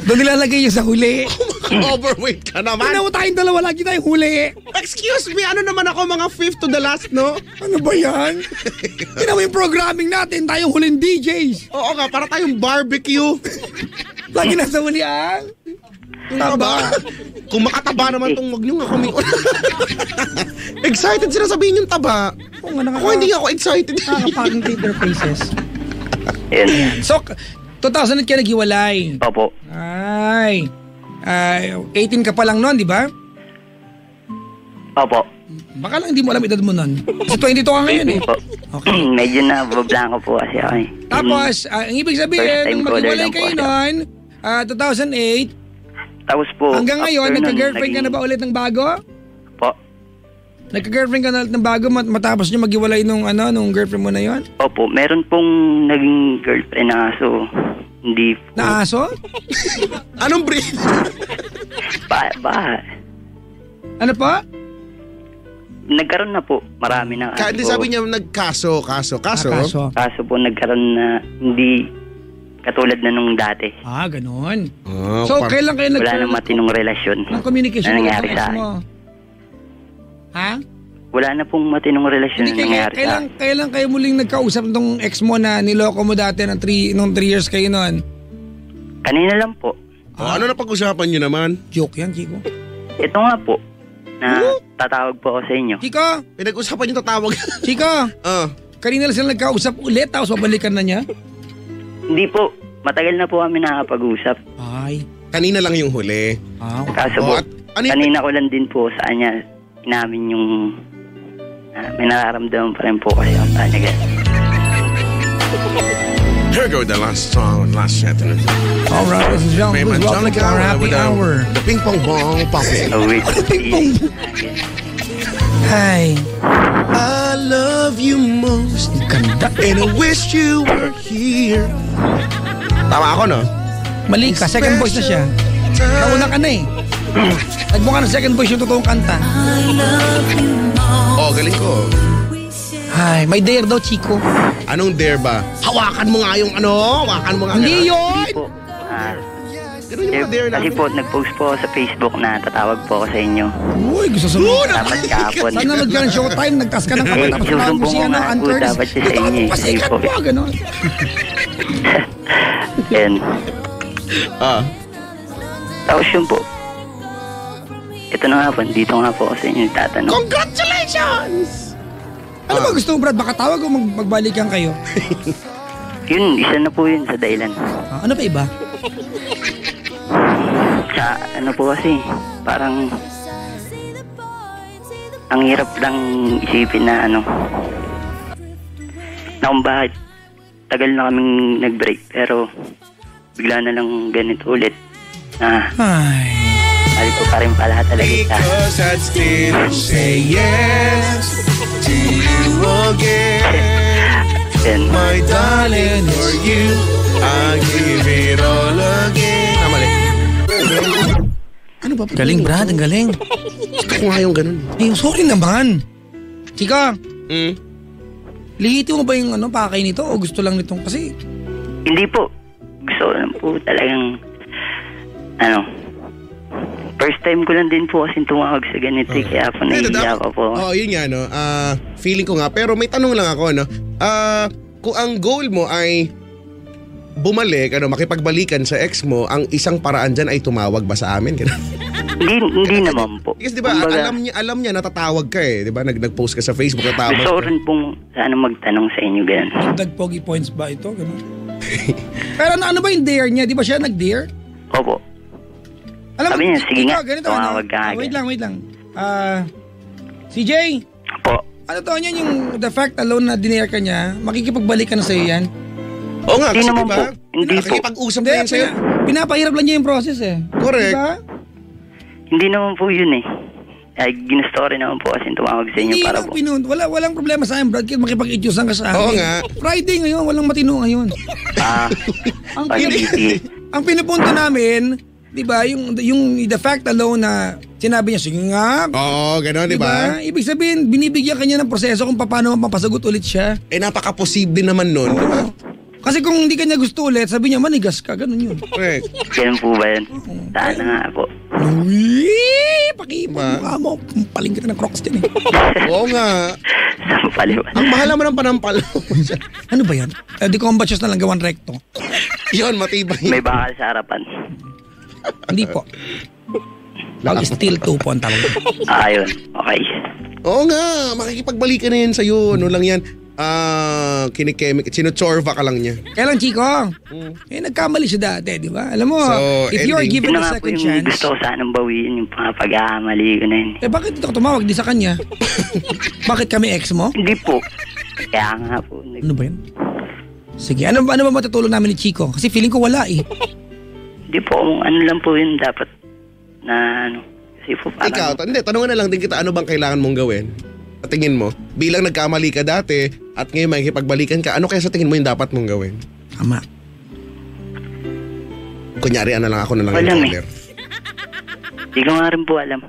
Doon nilalagay yung sa huli. Overweight ka naman. Ano tayong dalawa, lagi tayong huli. Excuse me, ano naman ako mga fifth to the last, no? Ano ba yan? Tignan mo yung programming natin, tayong huling DJs. Oo nga, para tayong barbecue. Lagi nasa huli ang Taba. Kung makataba naman tong wag nyo nga kami. Excited sila sabihin yung taba. Oo nga, Ako hindi ako excited. nakakapaging their faces. Ayun. So, 2008 ka naghiwalay. Opo. Ay, 18 ka pa lang noon, di ba? Opo. Baka lang hindi mo alam edad mo noon. Kasi 22 ka ngayon eh. Po. Okay. Medyo na bablanko po kasi ako eh. Tapos, ang ibig First sabihin, time nung caller maghiwalay lang po kayo siya. noon, 2008, Tapos po, hanggang ngayon, after nun, nagka-girlfriend ka na ba ulit ng bago? Po. Nagka-girlfriend ka na ulit ng bago matapos nyo maghiwalay nung girlfriend mo na yon? Opo, meron pong naging girlfriend na aso. Hindi po. Na aso? Anong breed? Ba? Ano pa? Nagkaroon na po. Marami na aso. Hindi sabi niya nagkaso. Kaso. Kaso po nagkaroon na hindi katulad na nung dati. Ganon. Oh, So, kailan kayo Wala nagkaroon nang matinong relasyon. ng communication na nangyari sa ex akin. mo? Ha? Wala na pong matinong relasyon na nangyari sa akin. Kailan kayo muling nagkausap nung ex mo na niloko mo dati nung 3 years kayo noon? Kanina lang po. Ano na pag-usapan niyo naman? Joke yan, Chico. Ito nga po. Na tatawag po ako sa inyo. Chico! Pinag-usapan niyo tatawag. Chico! Kanina lang sila nagkausap ulit tapos babalikan na niya? Hindi po. Matagal na po kami nakapag-usap. Ay. Kanina lang yung huli. Kaso po, kanina ko lang din po sa kanya inamin yung may nararamdaman pa rin po kasi ang kanya. Here go the last song, last sentence. Alright, ladies and gentlemen, please welcome to our happy hour. The ping pong bong popping. Oh, wait. Hi. I love you most. Ganda. And I wish you were here. Tama ako, no? Mali ka, second voice na siya. Nauna ka na eh. Nagbuka ng second voice yung totoong kanta. Galing ko. Ay, may dare daw, Chico. Anong dare ba? Hawakan mo nga yung Hawakan mo nga. Hindi Hindi yun! po. Ganun yung mga dare Kasi namin. po, nag-post po ako sa Facebook na tatawag po ako sa inyo. Uy, gusto sumunod. Dapat kahapon. Sana nanood ka ng showtime, nagtas ka ng kape, tapos tawag mo siya ng Susumbong nga po dapat siya sa inyo. Pasikat Ayun po. mo, gano'n. Yan. Tapos yun po. Ito na nga po, dito nga po ako sa inyo tatanong. Congratulations! Ano ba gusto mo, Brad? Baka tawag o magbalikan kayo? Yun, isa na po yun sa dahilan. Ano pa iba? Sa ano po kasi, parang ang hirap lang isipin na na kung bakit tagal na kaming nag-break pero bigla na lang ganito ulit na Ay. mahal ko pa rin pala talaga siya. Because I'd still say yes to you again. Then, My darling, for you, I give it all again. Mali. Ano ba? Galing, Brad. Ang galing. Gusto ko nga yung ganun. Eh, sorry naman. Chika, Mm. lihiti mo ba yung pakay nito o gusto lang nitong kasi? hindi po. Gusto ko lang po talagang first time ko lang din po kasi tumawag sa ganito kaya po nahihiya ko po. Yun nga, no. Feeling ko nga. Pero may tanong lang ako, no. Kung ang goal mo ay bumalik, makipagbalikan sa ex mo, ang isang paraan dyan ay tumawag ba sa amin? Hindi naman po. Kasi di ba, Kumbaga, alam niya natatawag ka eh. Di ba, nag-post ka sa Facebook, natawag gusto ko ka. rin pong sana magtanong sa inyo ganun. Dagdag pogi points ba ito? Ganun. Pero ano ba yung dare niya? Di ba siya nag-dare? Opo. Alam Sabi niya, sige nga, ganito, tumawag ka agad. Wait lang. CJ, Po. ano to niyan yung the fact alone na dinare ka niya, makikipagbalik ka na sa'yo yan? Oo nga, Hindi kasi naman di ba, po. Hindi po. nakikipag-usap na yan sa'yo. Pinapahirap lang niya yung process eh. Correct. Diba? Hindi naman po yun eh. Ay, ginusto ko rin naman po kasi tumawag sa inyo Hindi para lang po. walang problema sa akin, Brad, kaya makipag-idyusan ka sa akin. Oo nga. Friday ngayon, walang matino ngayon. Ang Ang sige. Ang pinupunto namin, 'di ba, yung the fact alone na sinabi niya, sige nga. Oo, gano'n, di ba? Ibig sabihin, binibigyan kanya ng proseso kung paano mapapasagot ulit siya. Eh, napaka-posible naman nun, di ba? Kasi kung hindi kanya gusto ulit, sabi niya, manigas ka, ganun yun. Correct. Ganun po ba yun? Sana nga po. Uy, pakipag Diba? mukha mo. Paling kita ng crocs dyan eh. Oo nga. Sampaliwan. Ang mahal naman ng panampal. Ano ba yan? Di combat shoes na lang gawan recto. Yun, matibay. May bakal sa harapan. Hindi po. Steel 2 po ang tawag. Ayun. Okay. Oo nga, makikipagbalikan na yan sa'yo. Ano lang yan? Kinikemik, sinutsorva ka lang niya. Kailan, Chico? Eh, nagkamali siya dati, di ba? Alam mo, So, if you are ending. given Yun na a nga po second yung chance, gusto ko sanang bawiin yung mga pag-aamali ko na yun. eh bakit dito ka tumawag? Di sa kanya? Bakit kami ex mo? Hindi po. Kaya nga po. Ano ba yan? Sige, ano ba matutulong namin ni Chico? Kasi feeling ko wala eh. Hindi po, kung ano lang po yun dapat na Kasi po parang... Ikaw, tanungan na lang din kita, ano bang kailangan mong gawin? Sa tingin mo, bilang nagkamali ka dati at ngayon makikipagbalikan ka, ano kaya sa tingin mo yung dapat mong gawin? Tama. Kunyari, ano lang ako na lang Wala, yung eh. caller. Hindi ko nga rin po alam.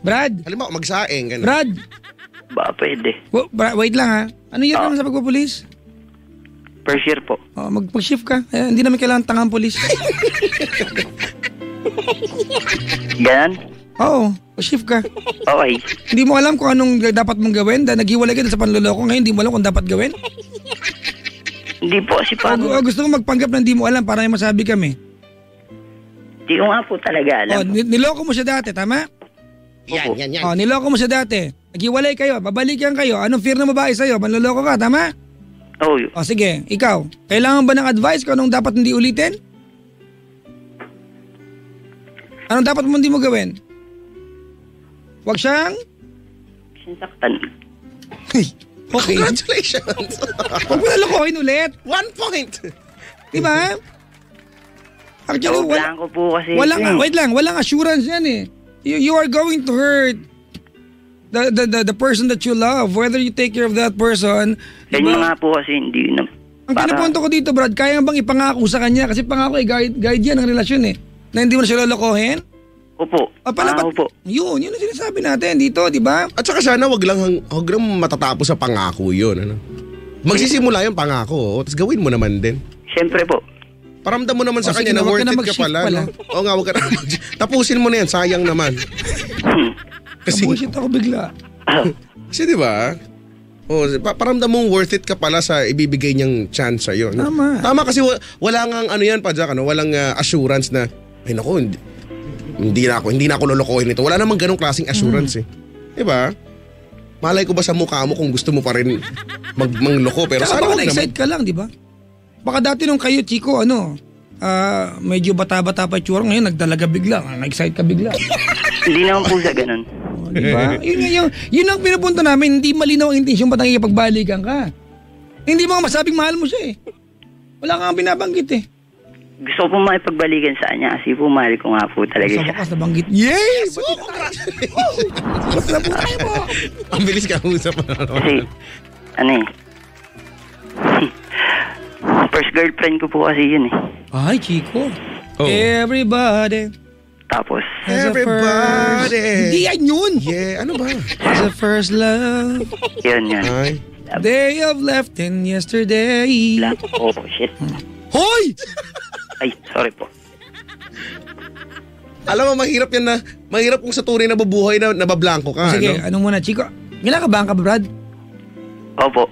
Brad, Halimbawa, magsaing, gano'n. Brad, Baka pwede. wait lang ha. Ano year ka na sa pagpapulis? First year po. Oh, mag-shift ka. Hindi namin kailangan tangang pulis. Ganon? Oo, shift ka. Okay. Hindi mo alam kung anong dapat mong gawin dahil naghiwalay ka sa panloloko. Ngayon, hindi mo alam kung dapat gawin. Hindi po kasi O parang... gusto mo magpanggap na hindi mo alam para may masabi kami. Hindi ko nga po talaga alam. O, niloko mo siya dati, tama? Yan. O, niloko mo siya dati. Naghiwalay kayo, babalikan kayo. Anong fear ng babae sa'yo? Manloloko ka, tama? Oh, O, sige, ikaw. Kailangan ba ng advice kung anong dapat hindi ulitin? Anong dapat mo hindi mo gawin? Huwag siyang... sinasaktan. Okay. Congratulations! Huwag mo nalokohin ulit. 1 point! Di ba? Actually, Sobrang ko po kasi. wait lang, walang assurance yan eh. You are going to hurt the person that you love, whether you take care of that person. Ganyan nga po kasi hindi na... Ang pinapunto ko dito, Brad, kaya bang ipangako sa kanya? Kasi pangako guide yan ang relasyon eh. Na hindi mo na siya lolokohin. Opo. Opo. Yun ang sinasabi natin dito, di ba? At saka sana wag lang matatapos sa pangako yun. Ano? Magsisimula yung pangako, tapos gawin mo naman din. Siyempre po. Paramdam mo naman sa sige kanya na, na wag worth ka na it ka mag-shift pala. pala. No? Oo nga, wag ka na tapusin mo na yan, sayang naman. Kasi, Bullshit ako bigla. kasi di ba? Paramdam mong worth it ka pala sa ibibigay niyang chance sa'yo. No? Tama. Kasi wala nga ano yan, Padjak, ano? Walang assurance na, ay naku, hindi na ako lolokohin ito. Wala namang ganong klaseng assurance eh. Di ba? Malay ko ba sa mukha mo kung gusto mo pa rin mangloko, pero Tsaka sana baka wag naman. na-excite ka lang, di ba? Baka dati nung kayo, Chico, medyo bata-bata pa itsura, ngayon nagdalaga bigla, na-excite ka bigla. Hindi naman po sa ganun. Di ba? Yun ang pinupunto namin, hindi malinaw ang intensyon ba't nakikipagbalikan ka. Hindi mo nga masabing mahal mo siya eh. Wala kang binabanggit eh. Gusto ko po makipagbalikan sa kanya kasi po mahal ko nga po talaga Sa siya. bakas nabanggit. Yes! Basta po tayo mo. Ang bilis ka usap. Kasi, first girlfriend ko po kasi yun eh. Ay, Chico. Oh. Everybody Tapos, has a Everybody. first. Hindi yan yun. Yeah, ano ba? Has a first love. yun. Ay. Day of left and yesterday. Oh, shit. Hoy! Ay, sorry po. Alam mo, mahirap yan na, mahirap kung sa tunay na bubuhay na nabablanko ka. Sige, ano? ano muna, Chico? Ginakabahan ka ba, Brad? Opo.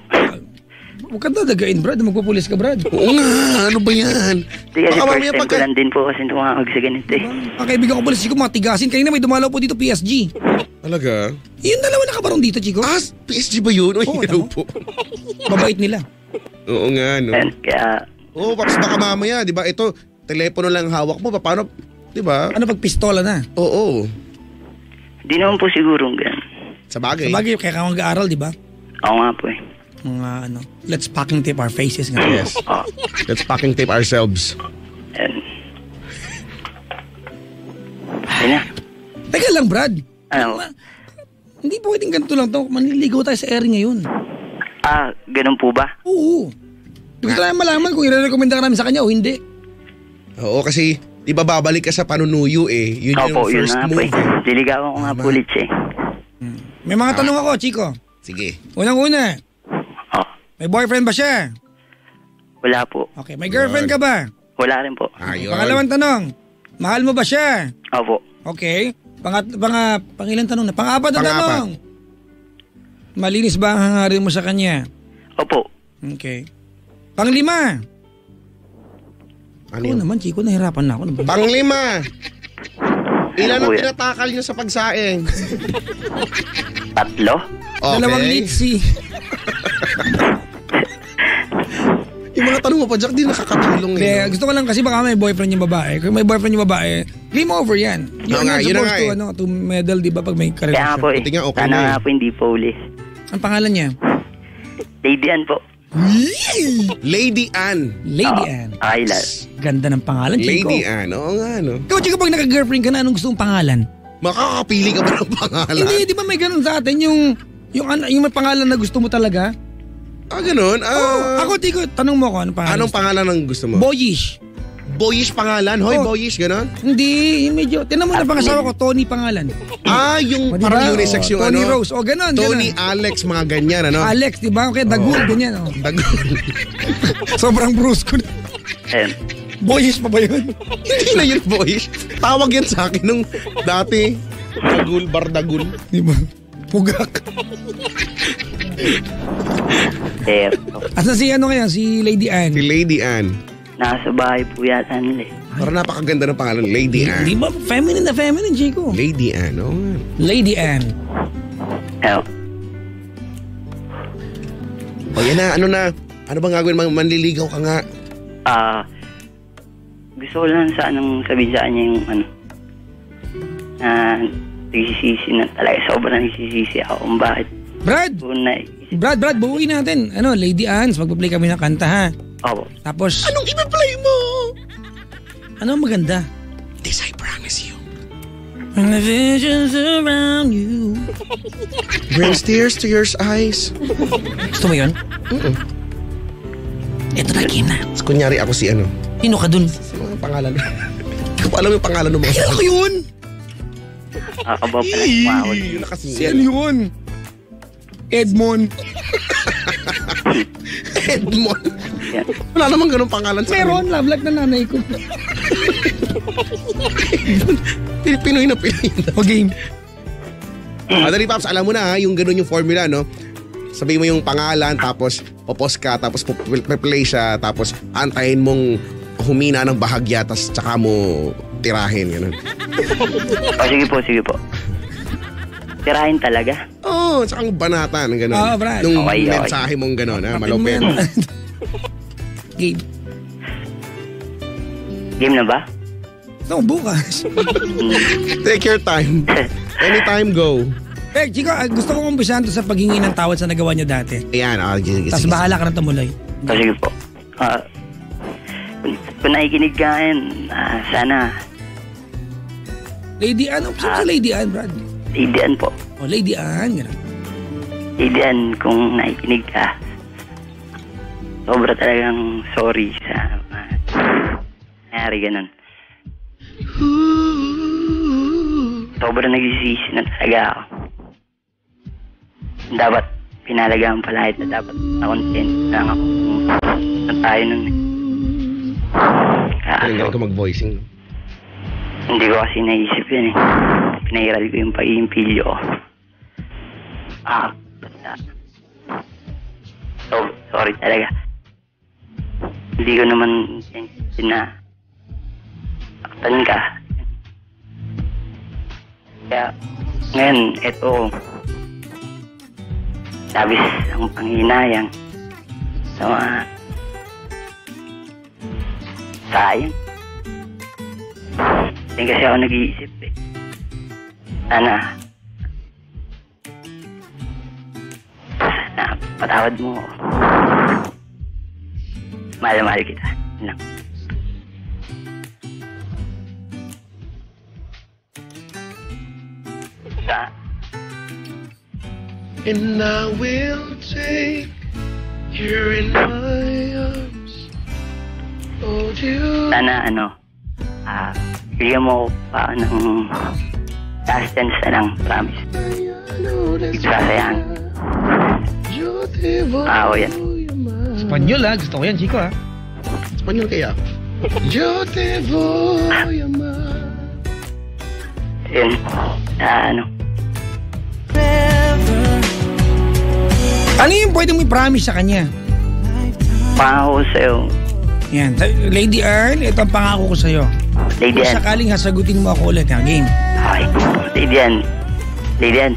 Huwag ka dadagain, Brad. Magpupulis ka, Brad. Oo nga, ano ba yan? Hindi kasi Baka first mamaya time ko lang din po kasi tumawag sa ganito eh. Ang kaibigan ko pala, Chico, mga tigasin. Kanina may dumalaw po dito, PSG. Talaga? Yung dalawa nakabarong dito, Chico. Ah, PSG ba yun? Uy, Oo, hello tama. po. Mabait nila. Oo nga, no? Ayan, kaya, Oo, baka mamaya, di ba? Ito, telepono lang hawak mo. Paano, di ba? Ano pag pistola na? Oo. di naman po sigurong ganun. Sa bagay. Sabagay, kaya ka mag-aaral, di ba? Ako nga po eh. Mga let's packing tape our faces nga. Yes. Oh, Let's packing tape ourselves. ayan. Ayun na. Teka lang, Brad. Ano? Hindi pwedeng ganito lang to. Manliligaw tayo sa airing ngayon. Ganun po ba? Oo. Gusto namin malaman kung i-recommenda ka namin sa kanya o hindi. Oo, kasi di ba babalik ka sa panunuyo eh. Yun Opo, yung yun first nga po move. eh. Diligawan ko nga po ulit siya eh. May mga tanong ako, Chico. Sige. Unang-una, Oh, may boyfriend ba siya? wala po. Okay, may girlfriend ka ba? Wala rin po. Ayun. Pangalawang tanong, mahal mo ba siya? Opo. Okay. Pangilan tanong na? Pang-apat na Pang-apat. tanong. Malinis ba ang hangarin mo sa kanya? Opo. Okay. Panglima. Ano Oo yun? naman, Chico, nahirapan na ako. Panglima. Ilan Ano ang po yan? tinatakal niyo sa pagsaing? 3. Okay. Dalawang litsi. Yung mga tanong mo pa, Jack, di nakakatulong Hindi, eh. gusto ko lang kasi baka may boyfriend yung babae. Kung may boyfriend yung babae, game over yan. Oo nga, yun na supposed nga to, to medal, di ba, pag may Kaya nga karelasyon. po eh. Buti nga, okay Sana na eh. nga po hindi po ulit. Ang pangalan niya? Lady Ann po. Lady Ann. Lady Ann. Ayla. Ganda ng pangalan, Chico. Lady Ann, oo nga, no? Ikaw, Chico, pag naka-girlfriend ka na, anong gusto mong pangalan? Makakapili ka ba ng pangalan? Hindi, di ba may ganun sa atin yung may pangalan na gusto mo talaga? Ganun? Ako, Chico, tanong mo ko, anong pangalan? Anong pangalan ang gusto mo? Boyish. Boyish pangalan? Hoy, Oh. boyish, ganun? Hindi, medyo. Tinan mo na pangasawa ko, Tony pangalan. Yung O, di parang ba? unisex yung Tony ano? Rose. O, ganun, Tony, ganun. Alex, mga ganyan, ano? Alex, di ba? Okay, Dagul, ganyan. Oh. Dagul. Sobrang brusco na. Ayun. Boyish pa ba yun? Hindi na yun, boyish. Tawag yan sa akin nung dati. Dagul, bardagul. Di ba? Pugak. Asan si ano kaya? Si Lady Ann. Si Lady Ann. Nasa bahay po yata nila eh. Parang napakaganda ng pangalan, Lady Ann. Di ba? Feminine na feminine, Chico. Lady Ann, oo nga. Lady Ann. Ayun. O yan na, ano bang gagawin? Manliligaw ka nga. Gusto ko lang sanang sabihin sa kanya yung nagsisisi na talaga. Sobrang nagsisisi ako kung bakit. Brad, buuin natin. Lady Ann, magpa-play kami ng kanta, ha? Opo. Tapos, Anong ipa-play mo? ano ang maganda? This I promise you. When the visions around you. Brings tears to your eyes. Gusto mo yun? Ito na, game na. Kunyari ako si ano. Sino ka dun? Sa mga pangalan. Hindi ko pa alam yung pangalan ng mga Sino ka yun? Kakabaw pala si Mahod. Sino yun? Edmond. Edmond. Yan. Wala namang ganun pangalan sa Meron, love life na nanay ko. Pinoy na Pinoy. O game. Dali Paps, alam mo na ha, yung ganun yung formula, no? Sabihin mo yung pangalan, tapos popos ka, tapos play siya, tapos antayin mong humina ng bahagya, tapos tsaka mo tirahin, ganun. Sige po. Tirahin talaga. Oo, tsaka ang banatan, ganun. Oo, Brad. Nung Okay. mensahe mong ganun, ha, malupit. Game. Game na ba? No, bukas. Take your time. Anytime, go. Chico, gusto ko umpisahan to sa paghingi ng tawad sa nagawa niya dati. Ayan, sige. Tapos bahala ka na tumuloy. Sige po. Kung nakikinig ka ngayon, sana Lady Ann, sino si Lady Ann, Brad? Lady Ann po. O, Lady Ann, gano'n. Lady Ann, kung nakikinig ka, sobra talagang sorry sa nangyari ganun. Sobra nagsisisi na talaga ako. Dapat pinalagaan pala ito. Dapat na-content lang ako kung tayo nun. Galing ka mag-voicing. Hindi ko kasi naisip yan eh. Pinahiral ko yung pagiging pilyo ko. Basta. So, sorry talaga. Hindi ko naman sinaktan ka. Kaya, ngayon, eto, labis ang panghinayang sa mga sayang. Hindi kasi ako nag-iisip eh. Sana patawad mo ako. Mahal kita. Yun lang. And I will take you in my arms. Hold you. Sana bigyan mo pa ng last chance na lang, promise. Sasayang. Yan. Espanyol, ha? Gusto ko yan, Chico, ha? Espanyol kaya? Yo te voy a amar. Yun. Ano yung pwede mo i-promise sa kanya? Pangako sa'yo. Yan. Lady Ann, ito ang pangako ko sa'yo. Lady Kung Ann. sakaling hasagutin mo ako ulit, ha? Game. Okay. Lady Ann.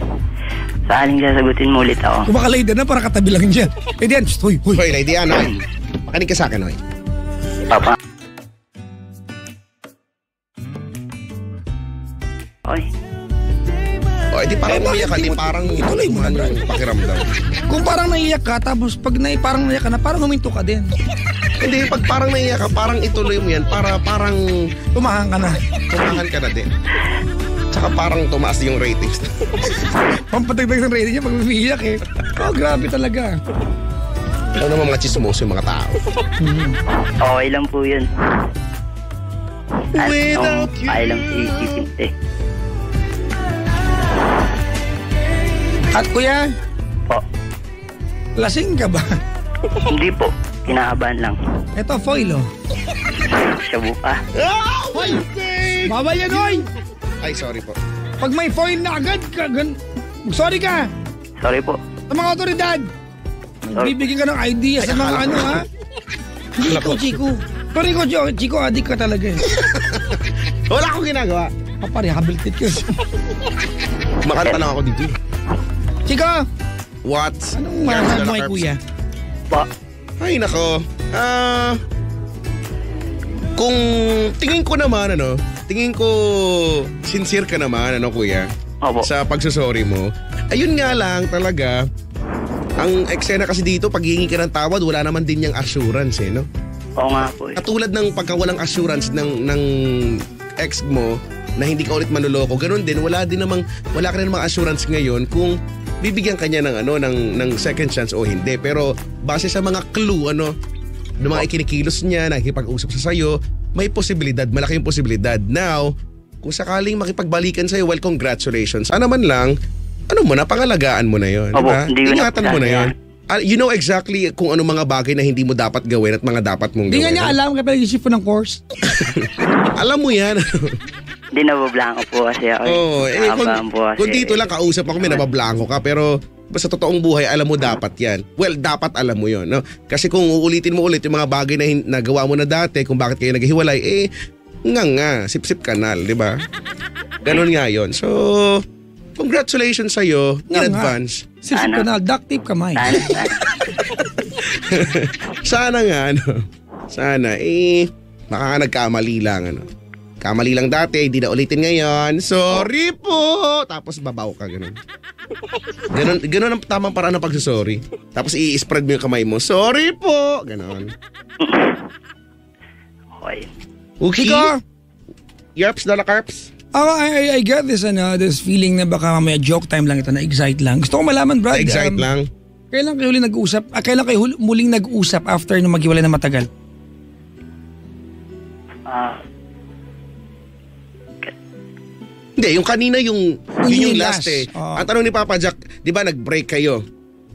Sakaling sasagutin mo ulit ako. Kung baka Lady Ann na, parang katabi lang dyan. Lady Ann, huy. Hoy, Lady Ann, hoy. Makinig ka sa akin, hoy. Papa. Okay. O, edi para Kaya umiyak ka, bakit di di mo- parang ituloy mo na, tumahan Brad. yung pakiramdam. Kung parang naiyak ka, tapos pag parang naiyak ka na, parang huminto ka din. Hindi, pag parang naiyak ka, parang ituloy mo yan, para parang Tumahan ka na. tumahan ka na din. Tsaka parang tumaas yung ratings. Pampatagdag ng rating niya pag umiiyak eh. Oh, grabe talaga. Ano naman mga chismoso yung mga tao. Okay lang po yun. At Without you. ay lang si Tinte. At kuya, Po. lasing ka ba? Hindi po. Kinakabahan lang. Ito, foil oh. Shabu pa. Bawal yan, oy! Ay, sorry po. Pag may foil na agad, sorry ka Sorry po. sa mga otoridad. Bibigyan ka ng idea sa mga ano, ha? Hindi ko, Chico. Sorry ko, Chico, adik ka talaga eh. Wala akong ginagawa. Paparehabilitate ka. Makanta lang ako dito. Chico, What? anong masasabi mo kay kuya? Po. Ay, nako. Kung tingin ko naman, tingin ko sincere ka naman, kuya, Opo. sa pagsusorry mo. Ayun nga lang talaga, ang eksena kasi dito, pag hihingi ka ng tawad, wala naman din yung assurance, no? Oo nga po. Katulad ng pagkawalang assurance ng ex mo na hindi ka ulit manloloko, ganun din, wala ka rin namang assurance ngayon kung bibigyan ka niya ng second chance o hindi. Pero base sa mga clue, ng mga ikinikilos niya, nakikipag-usap sa sayo, may posibilidad, malaking posibilidad. Now, kung sakaling makipagbalikan sa'yo, well, congratulations. Ano man lang, pangalagaan mo na yun. Opo, Diba? hindi ko na Ingatan mo na yun. You know exactly kung ano mga bagay na hindi mo dapat gawin at mga dapat mong Hindi gawin. nga niya alam kaya pag-isip po ng course. Alam mo yan. Hindi nabablanko po kasi ako. Kinakabahan po kasi. kung dito lang kausap ako, may nabablanko ka, pero sa totoong buhay, alam mo dapat yan. Well, dapat alam mo yun. No? Kasi kung uulitin mo ulit yung mga bagay na nagawa mo na dati, kung bakit kayo naghiwalay, sip-sip kanal, di ba? Ganon nga yun. So, congratulations sa'yo in Nga. advance. Sip-sip ka na, duct tape kamay. Sana nga, Sana, baka nagkamali lang, Kamali lang dati, hindi na ulitin ngayon. Sorry po! Tapos babaw ka, ganun. Ganun ang tamang paraan ng pagsasorry. Tapos i-spread mo yung kamay mo. Sorry po! Ganun. Okay. Okay? Chico, Yerps, Dala Carps? I get this feeling na baka mamaya joke time lang ito, na excite lang. Gusto ko malaman, Brad. Na-excite lang. Kailan kayo huling nag-usap? Kailan kayo muling nag-usap after nung maghiwalay na matagal? Hindi, yung kanina yung last eh. Oo. Ang tanong ni Papa Jack, di ba nag-break kayo?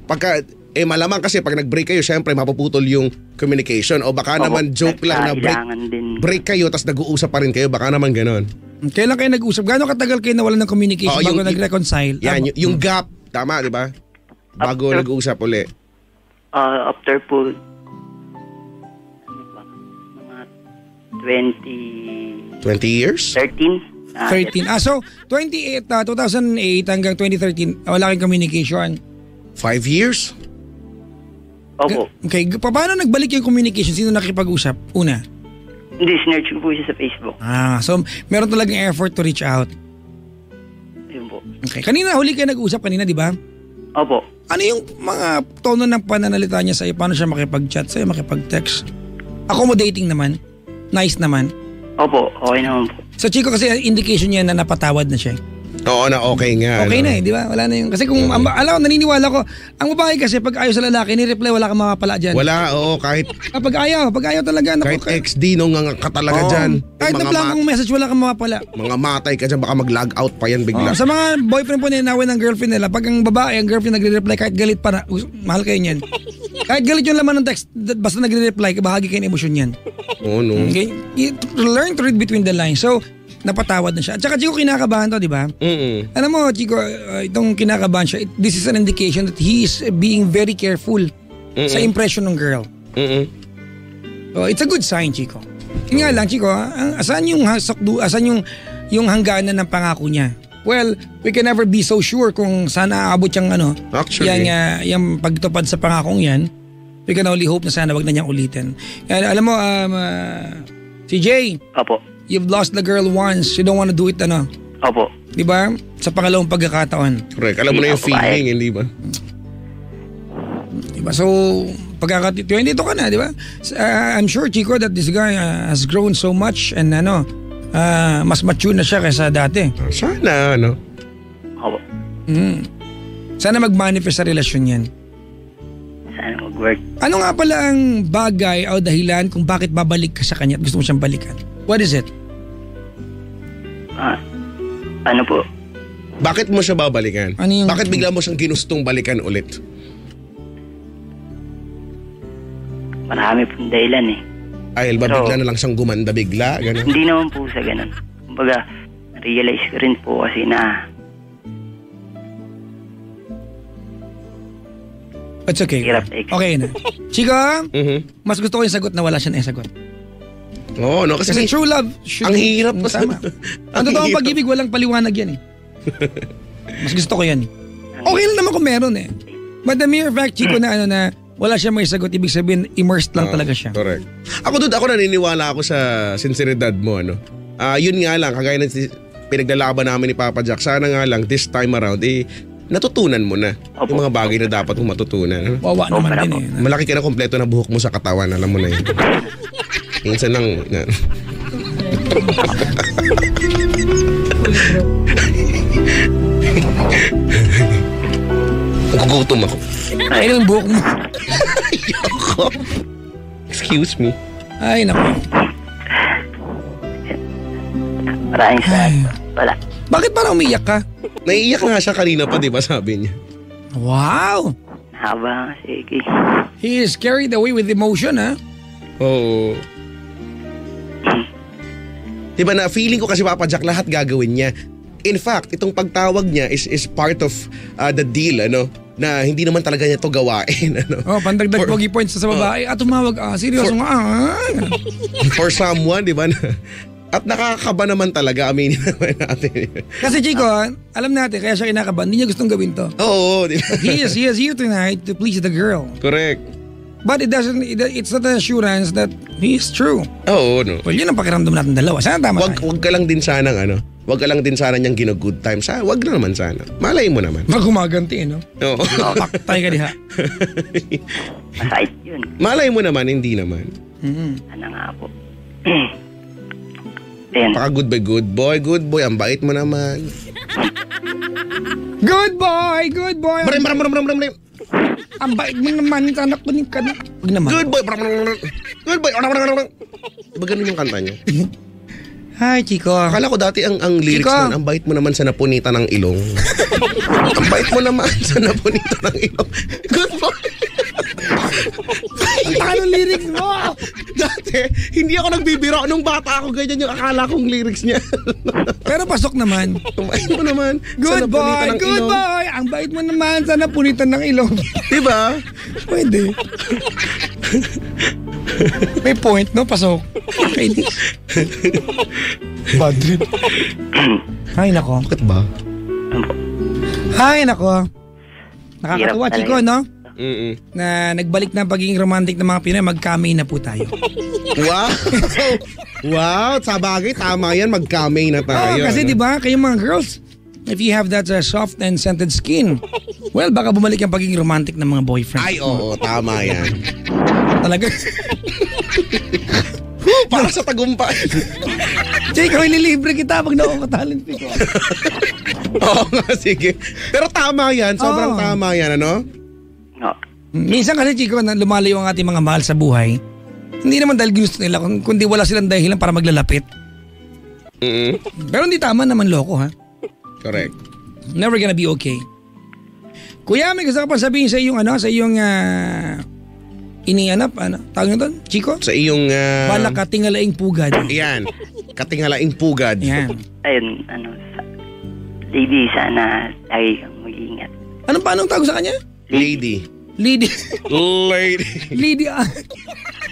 Pagka, malamang kasi pag nag-break kayo, syempre mapuputol yung communication. O baka naman joke lang na Kailangan din. break kayo tapos nag-uusap pa rin kayo. Baka naman ganon. Kailan kayo nag-usap? Gaano katagal kayo nawalan ng communication bago nag-reconcile? Yan, yung gap. Tama, di ba? Bago After- nag-uusap uli. After po, mga 20 years? 13. 13. So 2008 hanggang 2013, wala kayong communication. 5 years? Opo. Okay, paano nagbalik yung communication? Sino nakipag-usap? Una. Hindi, sinerch ko po siya sa Facebook. So meron talagang effort to reach out. Yun po. Okay. Kanina, huli kayo nag-usap kanina, di ba? Opo. Ano yung mga tono ng pananalita niya sa'yo? Paano siya makipag-chat sa'yo, makipag-text? Accommodating naman? Nice naman? Opo, okay naman po. Sa Chico kasi indication niya na napatawad na siya. Oo na okay nga. Okay na di ba? Wala na yung... Kasi kung, alam, naniniwala ko, ang babae kasi pag ayaw sa lalaki, ni-reply, wala kang mapapala dyan. Wala, kahit Pag ayaw talaga. kahit XD nung nga ka talaga dyan. Kahit na blankong message, wala kang mapapala. Mga matay ka dyan, baka mag-log out pa yan bigla. Sa mga boyfriend po ninawin ng girlfriend nila, pag ang babae, ang girlfriend nagre-reply, kahit galit pa na, mahal kayo niyan. Kahit galit yung laman ng text, basta nagre-reply, bahagi kayo ng emosyon yan. Oo, no. Okay? Learn to read between the lines. So, napatawad na siya. At saka Chico, kinakabahan to, di ba? Alam mo, Chico, itong kinakabahan siya, this is an indication that he is being very careful sa impression ng girl. So, it's a good sign, Chico. Yun nga lang, Chico, asan yung hangganan ng pangako niya? Well, we can never be so sure kung saan aabot yung Actually. yung pagtupad sa pangakong yan. We can only hope na sana wag na niyang ulitin. Alam mo, si Jay, Opo. you've lost the girl once. You don't want to do it, Opo. Di ba? Sa pangalawang pagkakataon. Correct. Alam mo na yung feeling, hindi ba? Di ba? So, dito ka na, di ba? I'm sure, Chico, that this guy has grown so much and mas mature na siya kaysa dati. Sana, ano? Opo. Sana mag-manifest sa relasyon yan. Sana mag-work. Ano nga pala ang bagay o dahilan kung bakit babalik ka sa kanya at gusto mo siyang balikan? What is it? Ano po? Bakit mo siya babalikan? Ano yung- Bakit bigla mo siyang ginustong balikan ulit? Marami pong dahilan eh. Ay, ba Pero- bigla na lang siyang gumanda bigla? Ganun. Hindi naman po sa ganun. Kumbaga, realize ko rin po kasi na It's okay. Hirap na Okay na. Chico, Mhm. mas gusto ko yung sagot na wala siya na sagot. Oo, no? Kasi Kasi, true love should ang be- hirap mas- Tama. Ang totoong hirap. pag-ibig, walang paliwanag yan eh. Mas gusto ko yan. Okay lang naman kung meron eh. But the mere fact, Chico, na wala siya may sagot, ibig sabihin, immersed lang talaga siya. Correct. Ako naniniwala ako sa sinseridad mo, ano? Yun nga lang, kagaya ng pinaglalaban namin ni Papa Jack, sana nga lang this time around, natutunan mo na Opo. yung mga bagay na dapat mong matutunan. Ano? Wawa naman Sobra din po. eh. Malaki ka na kompleto na buhok mo sa katawan, alam mo na yun. Minsan lang, Nagugutom ako. Ay, yung buhok mo. Ayoko. Excuse me. Ay, naku. maraming salamat. Wala. Bakit parang umiyak ka? Naiiyak nga siya kanina pa, di ba sabi niya? Wow! Haba kasi. He is carried away with emotion, ha? Oo. Diba na feeling ko kasi Papa Jack lahat gagawin niya. In fact, itong pagtawag niya is part of the deal, ano? Na hindi naman talaga niya to gawain, ano? Oh, pandagdag pogi points sa babae. Tumawag, seryoso nga, For someone, di ba? At nakakaba naman talaga, aminin naman natin. Kasi Chico, alam natin, kaya siya kinakabahan, hindi niya gustong gawin to. Oo, di ba? He is here tonight to please the girl. Correct. But it's not an assurance that he is true. Oo, no? Well, yun ang pakiramdam natin dalawa. Sana tama tayo. Wag ka lang din sanang, ano? Wag ka lang din sana niyang gino-good time. Wag na naman sana. Malay mo naman. Magumaganti, no? Oo. Paktay ka diha. Masait yun. Malay mo naman, hindi naman. Ano nga po. Ayan. Paka good boy. Good boy. Ang bait mo naman. Good boy! Good boy! Marim. Ang bait mo naman, anak ko ni kanak. Huwag naman. Good boy. Good boy. Diba ganun yung kanta niya? Hi, Chico. Akala ko dati ang lyrics Chico. nun, ang bait mo naman sa napunita ng ilong. Ang bait mo naman sa napunita ng ilong. Good boy. Ano lyrics mo? Dati, hindi ako nagbibiro. Nung bata ako, ganyan yung akala kong lyrics niya. Pero pasok naman. Ang bait mo naman sa Good napunita boy! ng Good ilong. boy! Ang bait mo naman sa napunitan ng ilong. Diba? Pwede. May point, no? Pasok. Okay. Bad trip. Hay nako. Bakit ba? Hay nako. Nakakatuwa, Hirap Chico, talaga. no? Mm-mm. Na nagbalik na ang pagiging romantic ng mga Pinoy, mag-kamay na po tayo. Wow! Wow! Sa bagay, tama yan. Mag-kamay na tayo. Kasi ano? di ba, kayong mga girls, if you have that soft and scented skin, well, baka bumalik ang pagiging romantic ng mga boyfriend. Ay, oo. Tama yan. Talaga. Para sa tagumpay. Chico, ililibre kita pag nakukatalent ko. Oo nga, sige. Pero tama yan. Sobrang Oo. tama yan, ano? No. Minsan kasi, Chico, na lumalayo ang ating mga mahal sa buhay, hindi naman dahil gusto nila, kundi wala silang dahilan para maglalapit. Mm-mm. Pero hindi tama naman, loko, ha? Correct. Never gonna be okay. Kuya, may gusto ka pa sabihin sa iyong inianap, tawag nyo doon, Chico? Sa iyong... Bala katingalaing pugad. Yan. Katingalaing pugad. Yan. Ayun, lady, sana lagi kang mag-iingat. Paanong tawag sa kanya? Lady. Lady. Lady. Lady.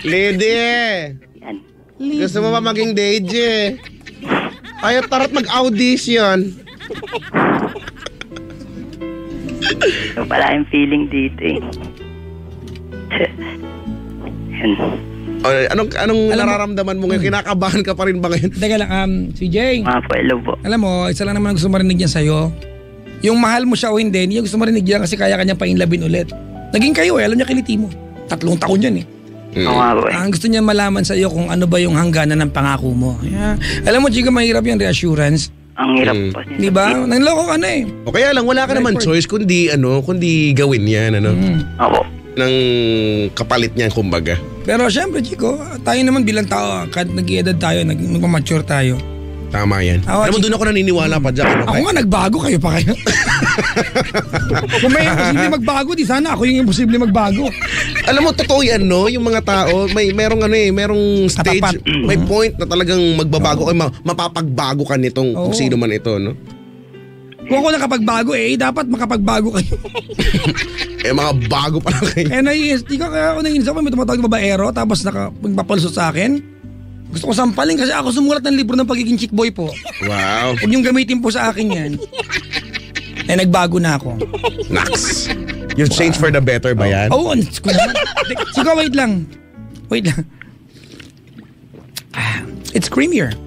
Lady. Yan. Gusto mo ba maging DJ? Ayaw tara't mag-audition. So, pala yung feeling dito eh. Yan. Anong nararamdaman mo ngayon? Kinakabahan ka pa rin ba ngayon? Teka lang, CJ. Po, hello po. Alam mo, isa lang naman ang gusto marinig yan sa'yo. Yung mahal mo siya o hindi yung gusto marinig yan kasi kaya kanyang painlabin ulit. Naging kayo alam niya kiliti mo. 3 taon yan Oo nga po Ang gusto niya malaman sa'yo kung ano ba yung hangganan ng pangako mo. Yeah. Alam mo, Chico, mahirap yung reassurance. Ang hirap po. Di ba? Nanloko ka na O kaya lang, wala ka naman choice kundi gawin yan, Opo. ng kapalit niya, kumbaga. Pero syempre, Chico, tayo naman bilang tao, kahit nag-i-edad tayo, magmamature tayo. Tama yan. Awa, Alam mo, doon ako naniniwala pa dyan. Ako nga, nagbago kayo pa kayo. Kung may imposible magbago, di sana ako yung imposible magbago. Alam mo, totoo yan, no? Yung mga tao, merong stage, Katapat. may point na talagang magbabago kayo, mapapagbago ka nitong kung sino man ito, no? Kung ako nakapagbago, dapat makapagbago kayo. Mga bago pa lang kayo. Di ka kaya ako naiinis ako, may tumatawag na babaero, tapos magpapalusot sa akin. Gusto ko sampalin kasi ako sumulat ng libro ng pagiging chick boy po. Wow. Huwag niyong gamitin po sa akin yan. Nagbago na ako. Nax. You change for the better ba yan? Oo, sige, wait lang. It's creamier.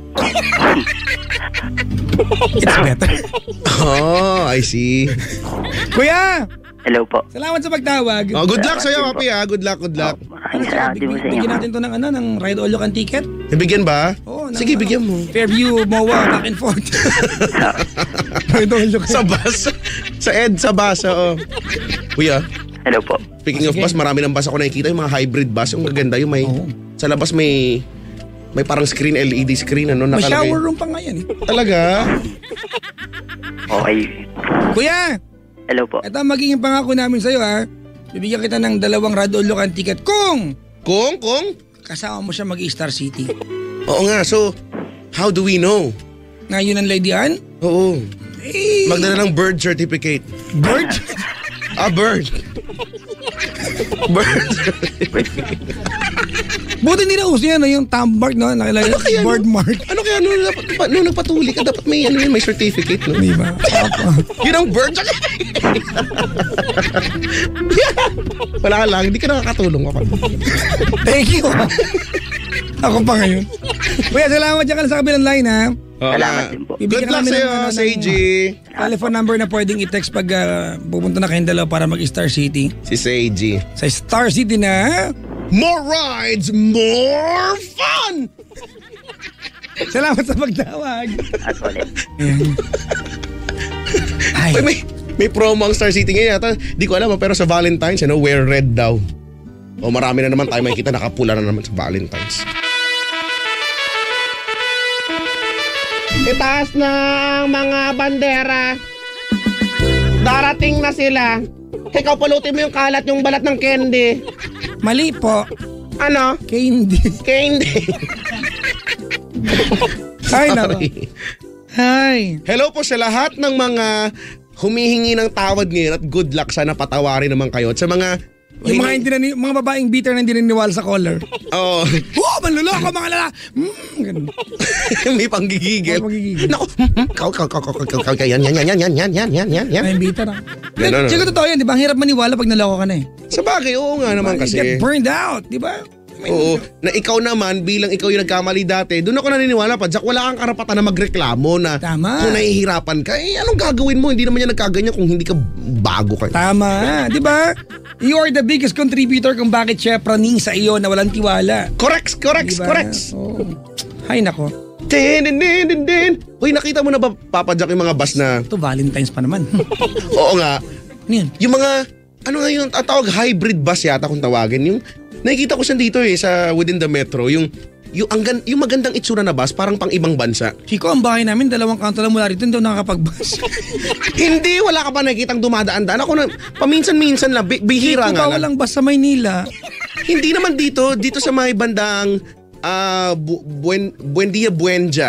It's better. Oh, I see. Kuya! Hello po. Salamat sa pagtawag. Oh, good luck sa'yo, Papi, ha? Good luck. Maraming salamat din po sa inyo. Bigyan natin to ng ride all you can ticket. Bigyan ba? Oo. Sige, bigyan mo. Fairview, MOA, back and forth. Ride all you can. Sa bus. Sa bus, oo. Kuya, Hello po. speaking of bus, marami ng bus ako nakikita. Yung mga hybrid bus, yung gaganda yung may... Sa labas may parang screen, LED screen, May nakalagay. shower room pa nga yan. Talaga? Okay. Kuya! Hello po. Ito ang magiging pangako namin sa'yo, ha. Bibigyan kita ng 2 ride all you can ticket kung Kung? kasama mo siya mag-Star City. Oo nga, so, how do we know? Ngayon ang Lady Ann? Oo. Magdala ng bird certificate. Bird? Bird. Bird. Buti nila uso yan, yung thumb mark, no? Nakilagay, bird mark. Ano kaya nung nagpatuli ka, dapat may may certificate, no? Di ba? Yun ang bird. Wala lang, hindi ka nakakatulong ako. Thank you. Ako pa ngayon. Kuya, salamat dyan ka lang sa kabilang line, ha? Salamat din po. Good luck sa'yo, Seiji. Telephone number na pwedeng i-text pag pupunta na kayong dalawa para mag-Star City. Si Seiji. Sa Star City na... More rides, more fun! Salamat sa pagtawag. At ulit. Ay, May promo ang Star City ngayon yata. Di ko alam, pero sa Valentine's, wear red daw. O marami na naman tayo makikita, nakapula na naman sa Valentine's. Itaas na ang mga bandera. Darating na sila. Ikaw pulutin mo yung kalat yung balat ng candy. mali po. Ano? Candy. Candy. Ay, nako. Hi. Hello po sa lahat ng mga humihingi ng tawad ngayon at good luck, sana patawarin naman kayo. At sa mga Yung mga babaeng bitter na hindi naniniwala sa collar. Oo. Oh, manluloko mga lala. Ganun. May panggigigil. May panggigigil. Naku, yan. Ay, bitter ah. Ganun, Siguro totoo yan, di ba? Ang hirap maniwala pag naloko ka na eh. Sa bagay, oo nga naman You kasi. get burned out, di ba? Oo, na ikaw naman, bilang ikaw yung nagkamali dati, doon ako naniniwala pa, Jack, wala kang karapatan na magreklamo na Tama. kung nahihirapan ka, anong gagawin mo? Hindi naman yan nagkaganyan kung hindi ka bago ka. Tama, di ba? You are the biggest contributor kung bakit siya praning sa iyo na walang tiwala. Correct. Diba? Oh. Hay nako. Din. Uy, nakita mo na ba, Papa Jack, yung mga bus na, Ito Valentine's pa naman. oo nga, Ano yun? yung mga, ano nga yung tawag, hybrid bus yata kung tawagin, yung, nakikita ko siya dito sa within the metro, yung magandang itsura na bus, parang pang ibang bansa. Chico, ang bahay namin, 2 kanto lang mula rito, hindi ako nakakapag-bus. Hindi, wala ka pa nakikitang dumadaan-daan. Ako na, paminsan-minsan lang, bihira Chico, nga bawal lang. lang bus sa Maynila. Hindi naman dito sa may bandang Buendia.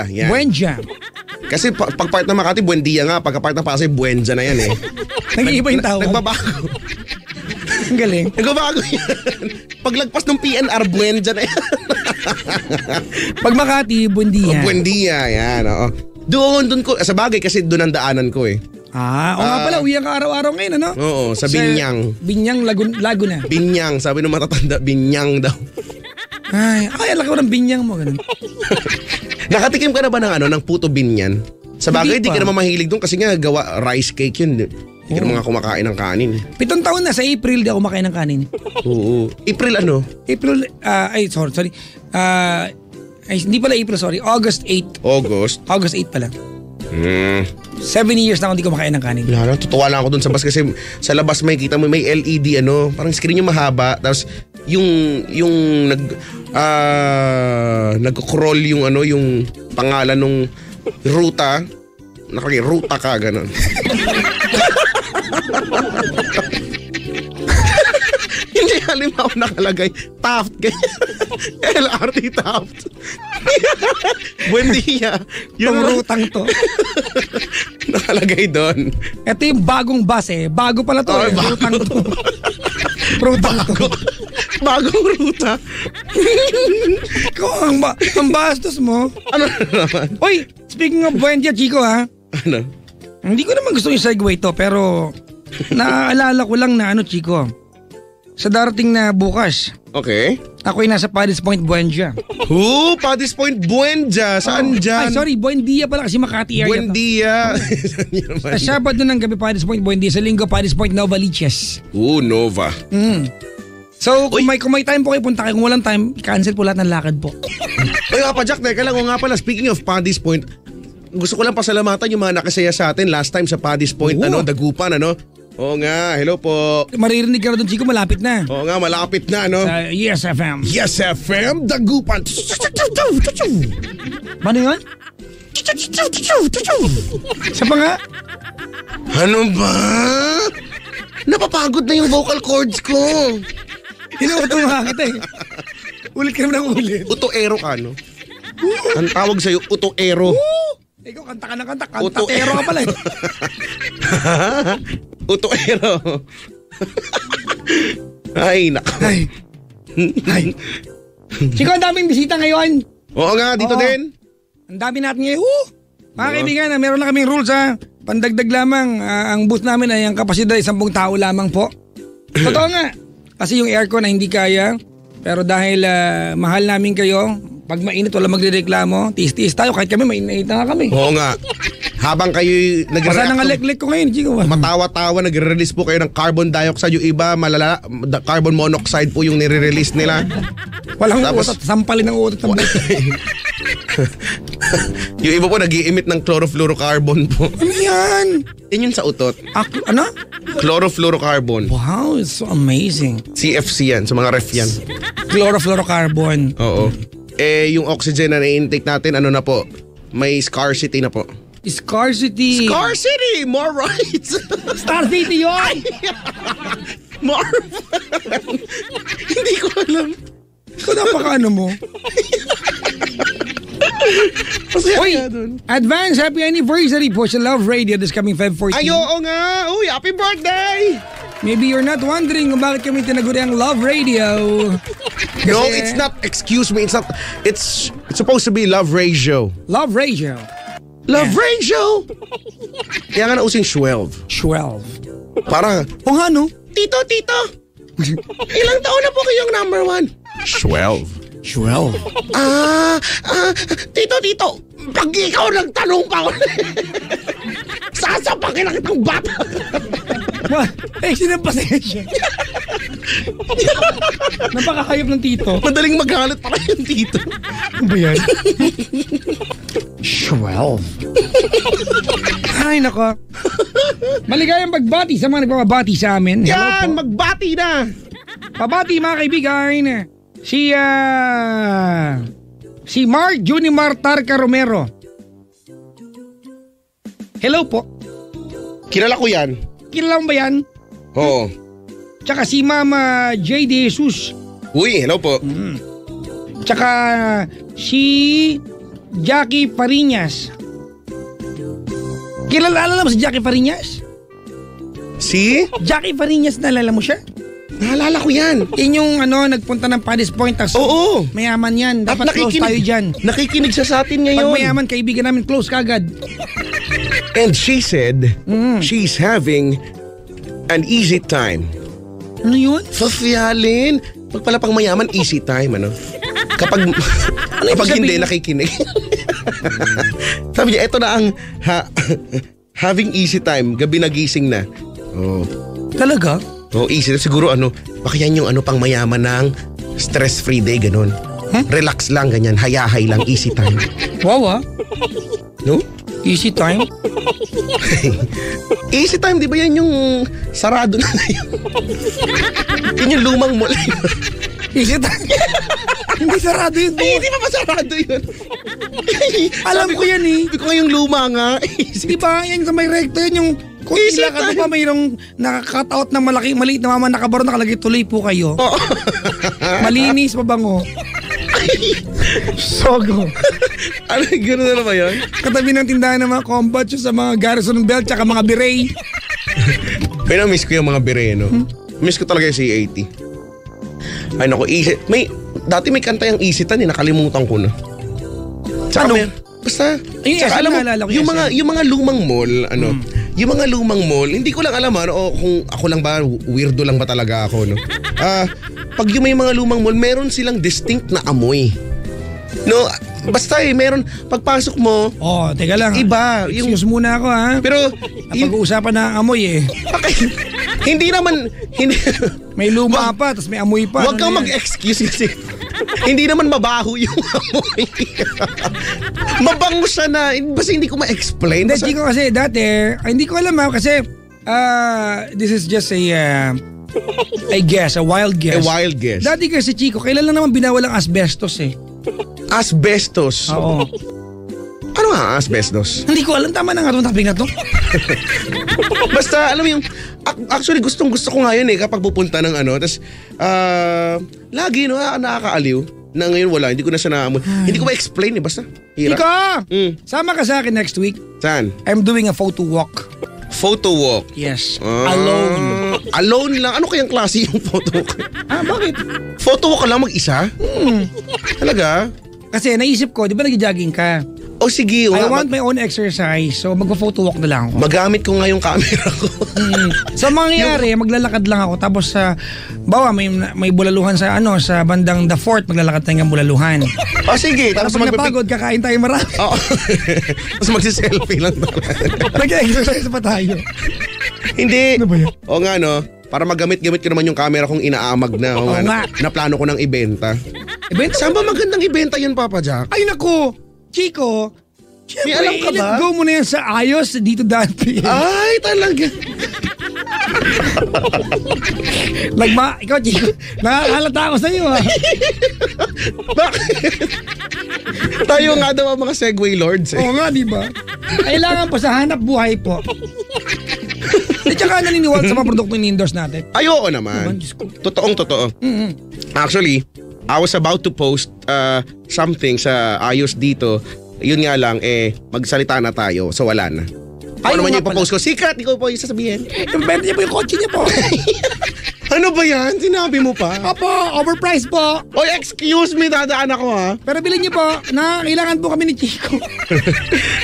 Yan. Buendia. Kasi pag part ng Makati, Buendia nga. Pagka part ng Pasay, Buendia na yan eh. Nag-iiba yung tawag. Nagbabago. Ang galing. Nagbabago yan. Paglagpas ng PNR, Buendia na yan. Pag Makati, Buendia. Buendia, yan. Oo. Doon ko, sa bagay kasi doon ang daanan ko eh. O nga pala, uwihan ka araw-araw ngayon, ano? Oo, sa Binyang. Binyang, Laguna. Binyang, sabi ng matatanda, Binyang daw. Ay, alam ko ng binyang mo. Ganun. Nakatikim ka na ba ng puto binyan? Sa bagay, Hindi di pa. ka naman mahilig doon kasi nga gawa rice cake yun. Hindi ka naman nga kumakain ng kanin. 7 taon na, sa April di ako makain ng kanin. Oo. April ano? April, sorry. Hindi pala April, sorry. August 8. August. August 8 pala. 7 years na ako hindi ko makain ng kanin. Wala lang, tutuwa lang ako dun sa bus kasi sa labas may kita mo may LED parang screen yung mahaba tapos yung nag-crawl yung yung pangalan nung ruta ruta ka ganun. Hindi halimbawa nakalagay Taft LRT Taft. Buendia. Yung rutang to. Nakalagay doon. Ito yung bagong bus Bago pala to. Bago. Rutang to. Rutang to. Bagong ruta. Ang bastos mo. Ano naman? Uy, speaking of Buendia, Chico Ano? Hindi ko naman gusto yung segue to, pero naaalala ko lang na Chico. Sa darating na bukas, Okay. ako'y nasa Paddy's Point, Buendia. Paddy's Point, Buendia. Saan dyan? Ay, sorry, Buendia pala kasi Makati area to. Buendia. Saan yun naman? Sa Sabado ng gabi, Paddy's Point, Buendia. Sa Linggo, Paddy's Point, Novaliches. Nova. So, kung may time po kayo, punta kayo. Kung walang time, cancel po lahat ng lakad po. Oy, Jack, teka lang. Nga pala, speaking of Paddy's Point, gusto ko lang pasalamatan yung mga nakasaya sa atin last time sa Paddy's Point, Dagupan, Oo nga, hello po. Maririnig ka na doon, Chico, malapit na. Oo nga, malapit na, Sa Yes FM. Yes FM, Dagupan. Ano yun? Sa pa nga? Ano ba? Napapagod na yung vocal cords ko. Hinuuto nga kita Ulit ka naman ng ulit. Utoero ka, no? Ang tawag sa'yo, utoero. Ikaw, kanta ka ng kanta. Kantatero ka pala Utoero. Ay, nako. Ay. Chico, ang daming bisita ngayon. Oo nga, dito din. Ang dami natin ngayon. Mga kaibigan, meron na kaming rules Pandagdag lamang, ang booth namin ay ang kapasidad ay 10 tao lamang po. Totoo nga. Kasi yung aircon na hindi kaya. Pero dahil mahal namin kayo, pag mainit wala magrereklamo, tiis-tiis tayo kahit kami mainit na kami. Oo nga. Habang kayo Basta nang alek-lek ko ngayon, Chico. matawa-tawa, nagre-release po kayo ng carbon dioxide. Yung iba, carbon monoxide po yung nire-release nila. Walang Tapos- utot, sampalin ng utot. Yung iba po nag-i-emit ng chlorofluorocarbon po. Ano yan? Yun yun sa utot. Ano? Chlorofluorocarbon. Wow, it's so amazing. CFC yan, sa mga ref yan. Chlorofluorocarbon. Oo. Yung oxygen na na-intake natin, na po, may scarcity na po. Scarcity. Scarcity! More rights! Star City yun! More Hindi ko alam. Ikaw napaka mo. Uy, advance happy anniversary po sa Love Radio this coming Feb 14. Ay, oo nga! Uy, happy birthday! Maybe you're not wondering kung bakit kami tinaguri ang Love Radio. No, it's not. Excuse me. It's not. It's supposed to be Love Radio. Love Radio. Love Radio! Kaya nga nausing 12. 12. Para, O nga no? Tito, ilang taon na po kayong number 1? 12. 12. Tito, pag ikaw nagtanong pa ako, sasapakin na kitang bata. Sinapasensya. Napakakayop ng tito. Madaling magalit para yung tito. Ano ba yan? 12. Ay, nako. Maligayang pagbati sa mga nagpapabati sa amin. Hello Yan, po. magbati na. Pabati mga kaibigan. Si Mark Junimar Tarca Romero. Hello po. Kilala ko yan. Kilala mo ba yan? Oo. Tsaka si Mama J. De Jesus. Uy, hello po. Tsaka si Jackie Fariñas. Kilala mo si Jackie Fariñas? Si? Jackie Fariñas, naalala mo siya? Naalala ko yan. Yun yung nagpunta ng Paddy's Point. Oo. Mayaman yan. Dapat close tayo dyan. Nakikinig siya sa atin Pag ngayon. mayaman, kaibigan namin, close kagad. And she said, she's having an easy time. Ano yun? Sofyalin. Pag pala pang mayaman, easy time, Kapag hindi nakikinig. Sabi niya, ito na ang having easy time, gabi nagising na. Oh. Talaga? Oh, easy na siguro baka yan yung pang mayaman ng stress-free day, ganun. Relax lang, ganyan, hayahay lang, easy time. Wow, No? Easy time? Easy time, di ba yan yung sarado na ngayon? Yun yung lumang mall. Easy time? Hindi sarado yun. Hindi pa masarado yun. Alam ko yan eh. Sabi ko nga yung luma nga. Di ba? Yan sa may recto yun yung kung Easy sila ka time. pa mayroong nakakatout na maliit na mama nakabaro nakalagay tuloy po kayo. Oo. Malinis, mabango. Sogo. Ano, gano'n na ba yun? Katabi ng tindahan ng mga combat sa mga Garrison Belt tsaka mga beret. Pero miss ko yung mga bire, no? Miss ko talaga yung C80. Ay naku, easy. Dati may kanta yung easy tan, nakalimutan ko na. Tsaka basta, Ay, tsaka alam mo, naalala ko yung mga lumang mall, yung mga lumang mall, hindi ko lang alam kung ako lang ba, weirdo lang ba talaga ako, no? Pag yung may mga lumang mall, meron silang distinct na amoy. No, basta meron, pagpasok mo, Teka lang. iba. Excuse muna ako ha. Pero, Napag-uusapan na ang amoy eh. hindi. May luma pa, tapos may amoy pa. Huwag kang mag-excuse kasi hindi naman mabaho yung amoy. Mabango siya na. Basta hindi ko ma-explain. Hindi, Chico, kasi dati, hindi ko alam kasi this is just a wild guess. A wild guess. Dati kasi, Chico, kailan lang naman binawal ang asbestos eh. Asbestos. Oo. Ano nga asbestos? Hindi ko alam, tama na nga itong topic na to. Basta, alam mo yung, actually gustong gusto ko nga yun kapag pupunta ng tas, lagi nakakaaliw. Na ngayon wala, hindi ko na siya naamoy. Hindi ko ma-explain basta. Hirap. Chico, sama ka sa akin next week. Saan? I'm doing a photo walk. Photo walk. Yes, alone. Alone lang? Ano kayang klase yung photo walk? Bakit? Photo walk ka lang mag-isa? Talaga? Kasi naisip ko, di ba nag-jogging ka? O sige. I want my own exercise, so magpa-photo walk na lang ako. Magamit ko nga yung camera ko. So mangyayari, maglalakad lang ako tapos bawa may bulaluhan sa sa bandang The Fort, maglalakad tayo ng bulaluhan. O sige. Tapos pag napagod, kakain tayo marami. Oo. Tapos magsiselfie lang. Nag-exercise pa tayo. Hindi. Ano ba yan? O nga para magamit-gamit ko naman yung camera kong inaamag na. Oo nga. Naplano ko ng ibenta. Ibenta Saan ba magandang ibenta yun, Papa Jack? Ay naku, Chico. May alam ka ba? Let go mo na yan sa ayos dito dati. Ay, talaga. Ikaw, Chico, nakakalata ako sa iyo Bakit? Tayo nga daw ang mga Segway Lords. Oo nga, di ba? Kailangan po sa hanap buhay po. At saka naniniwala sa mga produkto ni-endorse natin. Ayoko naman. Totoong-totoo. Actually, I was about to post something sa ayos dito. Yun nga lang, magsalita na tayo. So wala na. Ano naman yung ipapost ko? Sikat, ikaw po yung sasabihin. Benta niya po yung kotse niya po. Ano ba yan? Sinabi mo pa? Opo, overpriced po. Oy, excuse me, dadaan ako ha. Pero bilhin niyo po, kailangan po kami ni Chico.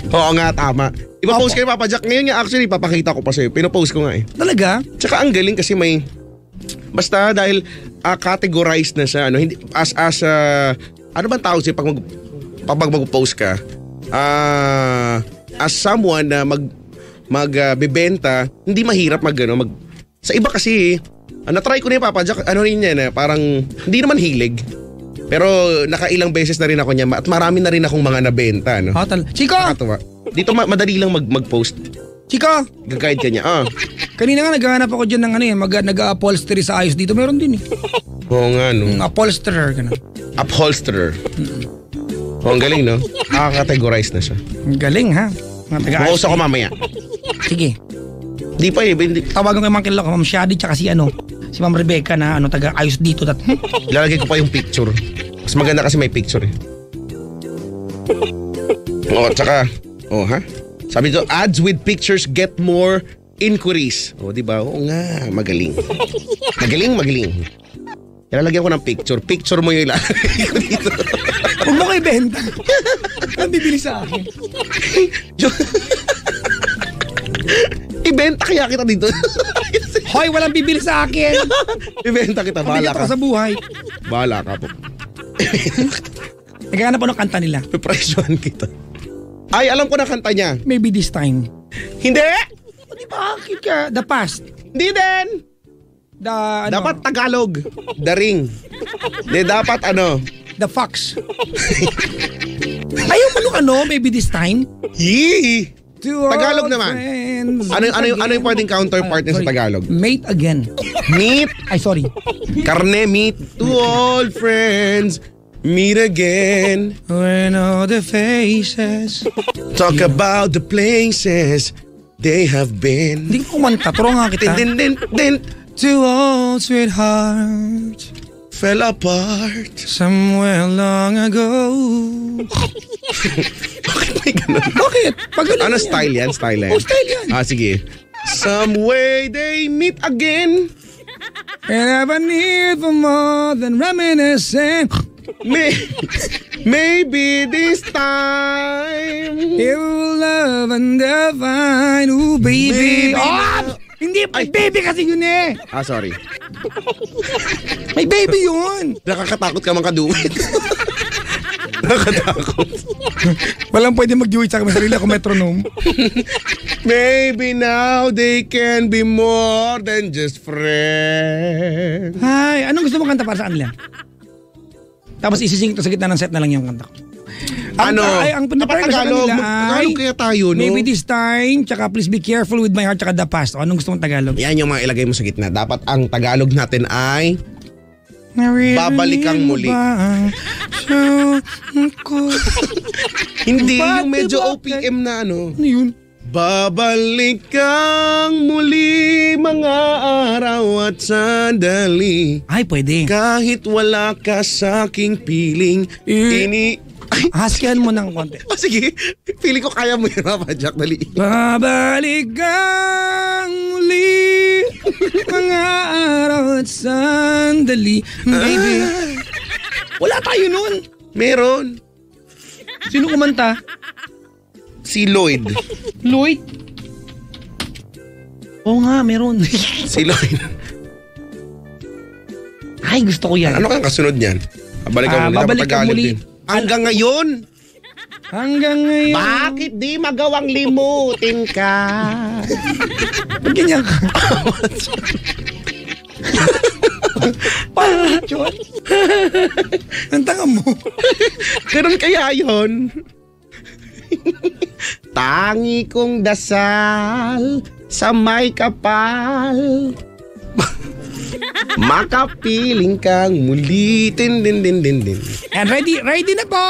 Oo nga, tama. Ipapost kayo, Papa Jack. Ngayon nga actually, papakita ko pa sa'yo. Pinopost ko nga Talaga? Tsaka ang galing kasi basta dahil categorized na siya. Hindi, ano bang tawag siya pag mag-post ka? As someone na magbebenta, hindi mahirap sa iba kasi, na-try ko na yung Papa Jack, rin yan, parang hindi naman hilig. Pero nakailang beses na rin ako niya at marami na rin akong mga nabenta. Chico! Nakatuwa. Dito madali lang mag-post. Chico! Gag-guide ka niya. Kanina nga naghahanap ako dyan ng nag-upholstery sa ayos dito. Meron din Oo nga, no? Upholsterer. Upholsterer. Ang galing, no? Nakaka-categorize na siya. Ang galing, ha? Bukas ako mamaya. Sige. Di pa Tawagan ko yung mga kilala ko, Ma'am Shadi, tsaka si Ma'am Rebecca na taga-ayos dito. Ilalagay ko pa yung picture. Mas maganda kasi may picture tsaka, ha? Sabi dito, ads with pictures get more inquiries. Diba? Oo nga, magaling. Magaling. Ilalagyan ko ng picture. Picture mo yung ilalagay ko dito. Huwag mo kayo benta. Ang bibili sa akin. Ibenta kaya kita dito. Hoy, walang bibili sa akin. Ibenta kita. Bahala Mabigat ka. ako sa buhay. Bahala ka po. Naghahanap ako ng kanta nila. Presyohan kita. Ay, alam ko na kanta niya. Maybe this time. Hindi! Di ba? Bakit ka? The past. Hindi din! Dapat Tagalog. The Ring. Hindi, dapat The Fox. Ayaw mo nung maybe this time? Yee! To Tagalog all naman. friends, Ano yung pwedeng counterpart niya sa sorry. Tagalog? Mate again. Meet. Ay, sorry. Karne, meet. To all friends, meet again. When all the faces. Talk about the places they have been. Hindi ko kumanta. Turo nga kita. Din. To all sweethearts. Fell apart. Somewhere long ago. Bakit may ganun? Bakit? Pagaling Ano yan. style yan? Style yan? Oh, style yan. Sige. Some way they meet again. And have a need for more than reminiscing. Maybe this time. You love and divine. Ooh, baby. Baby. Oh! Hindi, may baby kasi yun eh. Sorry. May baby yun. Nakakatakot ka mga kaduwit. Nakakatakot. Walang pwede mag-duet sa sarili ako metronome. Maybe now they can be more than just friends. Ay, anong gusto mo kanta para sa kanila? Tapos isising ito sa gitna ng set na lang yung kanta ko. Ang Dapat Tagalog. Tagalog kaya tayo, no? Maybe this time, tsaka please be careful with my heart, tsaka the past. O, anong gusto mong Tagalog? Yan yung mga ilagay mo sa gitna. Dapat ang Tagalog natin ay babalikan muli. Hindi, yung medyo OPM na Ano yun? Babalikan muli mga araw at sandali. Ay, pwede. Kahit wala ka sa aking piling, Haskihan mo ng konti. Sige, feeling ko kaya mo yun, Papa Jack. Dali. Babalikan muli mga araw at sandali. Baby. Wala tayo nun. Meron. Sino kumanta? Si Lloyd. Lloyd? Oo nga, meron. Si Lloyd. Ay, gusto ko yan. Ano kang kasunod niyan? Babalikan muli. Babalikan muli. Hanggang ngayon. Hanggang ngayon. Bakit di magawang limutin ka? Ba't ganyan ka? Pachon. Ang tanga mo. Ganun kaya yun. Tangi kong dasal sa may kapal. Makapiling kang muli. Din. And ready na po.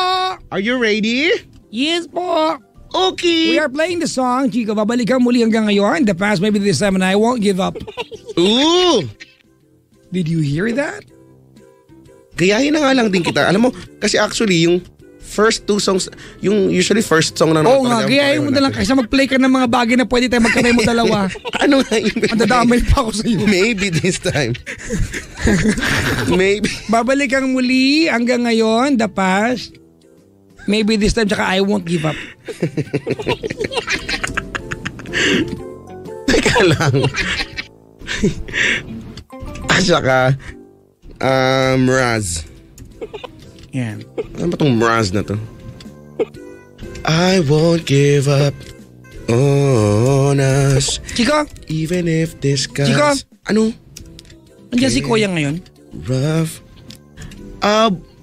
Are you ready? Yes po. Okay. We are playing the song, Chico. Babalikan muli hanggang ngayon. The past, maybe this time, and I won't give up. Ooh. Did you hear that? Gayahin na nga lang din kita. Alam mo, kasi actually, yung first two songs, yung usually first song na Oo nga, gayahin mo na lang kaysa mag-play ka ng mga bagay na pwede tayo magkamay mo dalawa. Ano nga yung... Madadamay pa ako sa'yo. Maybe this time. Maybe. Babalikan muli hanggang ngayon, the past. Maybe this time, tsaka I won't give up. Teka lang. At saka, Mraz. Yan. Ano ba tong Mraz na to? I won't give up on us. Chico, Even if this gets... Chico? Ano? nandiyan si Kuya ngayon. Rough.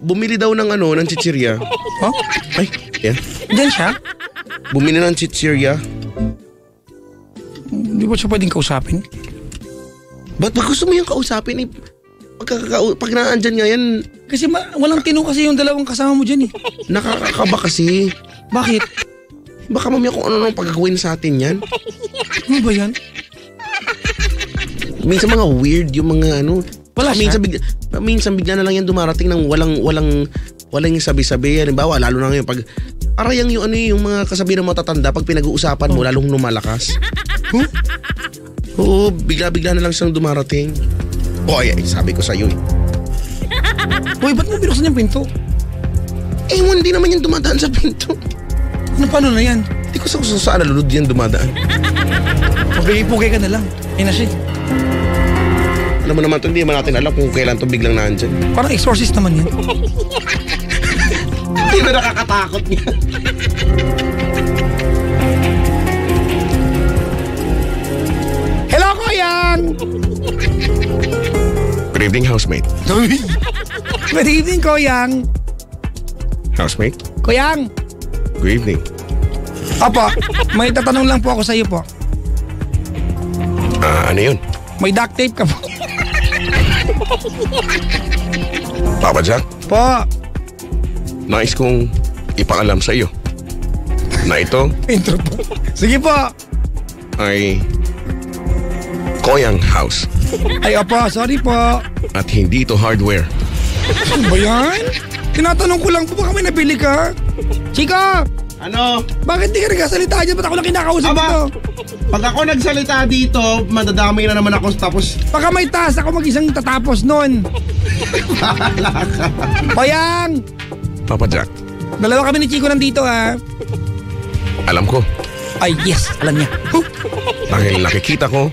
Bumili daw ng ng chichirya. Oh? Ay, yan. Nandiyan siya? Bumili ng chichirya. Hindi ba siya pwedeng kausapin? Ba't ba gusto mo yung kausapin? Pag naandyan nga yan, Kasi walang tino kasi yung dalawang kasama mo dyan eh. nakakakaba kasi. Bakit? Baka mamaya kung ano nang pagkagawin sa atin yan. Ano ba yan? Minsan mga weird yung mga Wala siya? Minsan bigla na lang yan dumarating ng walang sabi-sabi. Halimbawa, lalo na ngayon pag parang yung yung mga kasabihan ng matatanda pag pinag-uusapan mo lalong lumalakas. Huh? Oo, bigla-bigla na lang siyang dumarating. Ay, sabi ko sa'yo eh. Uy, ba't mo binuksan yung pinto? Hindi naman yan dumadaan sa pinto. Ano, paano na yan? Hindi ko saan nalulod yan dumadaan. Pugay-pugay ka na lang. Ayun na siya. Alam mo naman ito, hindi naman natin alam kung kailan ito biglang nandyan. Parang exorcist naman yan. Hindi na nakakatakot niya. Hello, Koyang! Good evening, housemate. Good evening, Koyang. Housemate? Koyang! Good evening. Opo, may tatanong lang po ako sa iyo po. Ano yun? May duct tape ka po. Papa Jack, Po, nais kong ipaalam sa iyo na ito intro po. Sige po. ay Koyang House Ay, opo, sorry po. at hindi ito hardware. Ano ba yan? Tinatanong ko lang po, baka may nabili ka? Chico, Ano? bakit di ka nagkasalita dyan? Ba't ako lang kinakausap Aba, dito? pag ako nagsalita dito, madadamay na naman ako tapos Baka may taas ako mag-isang tatapos nun. Koyang! Papa Jack, Dalawa kami ni Chico nandito ha. alam ko Ay, yes, alam niya. dahil nakikita ko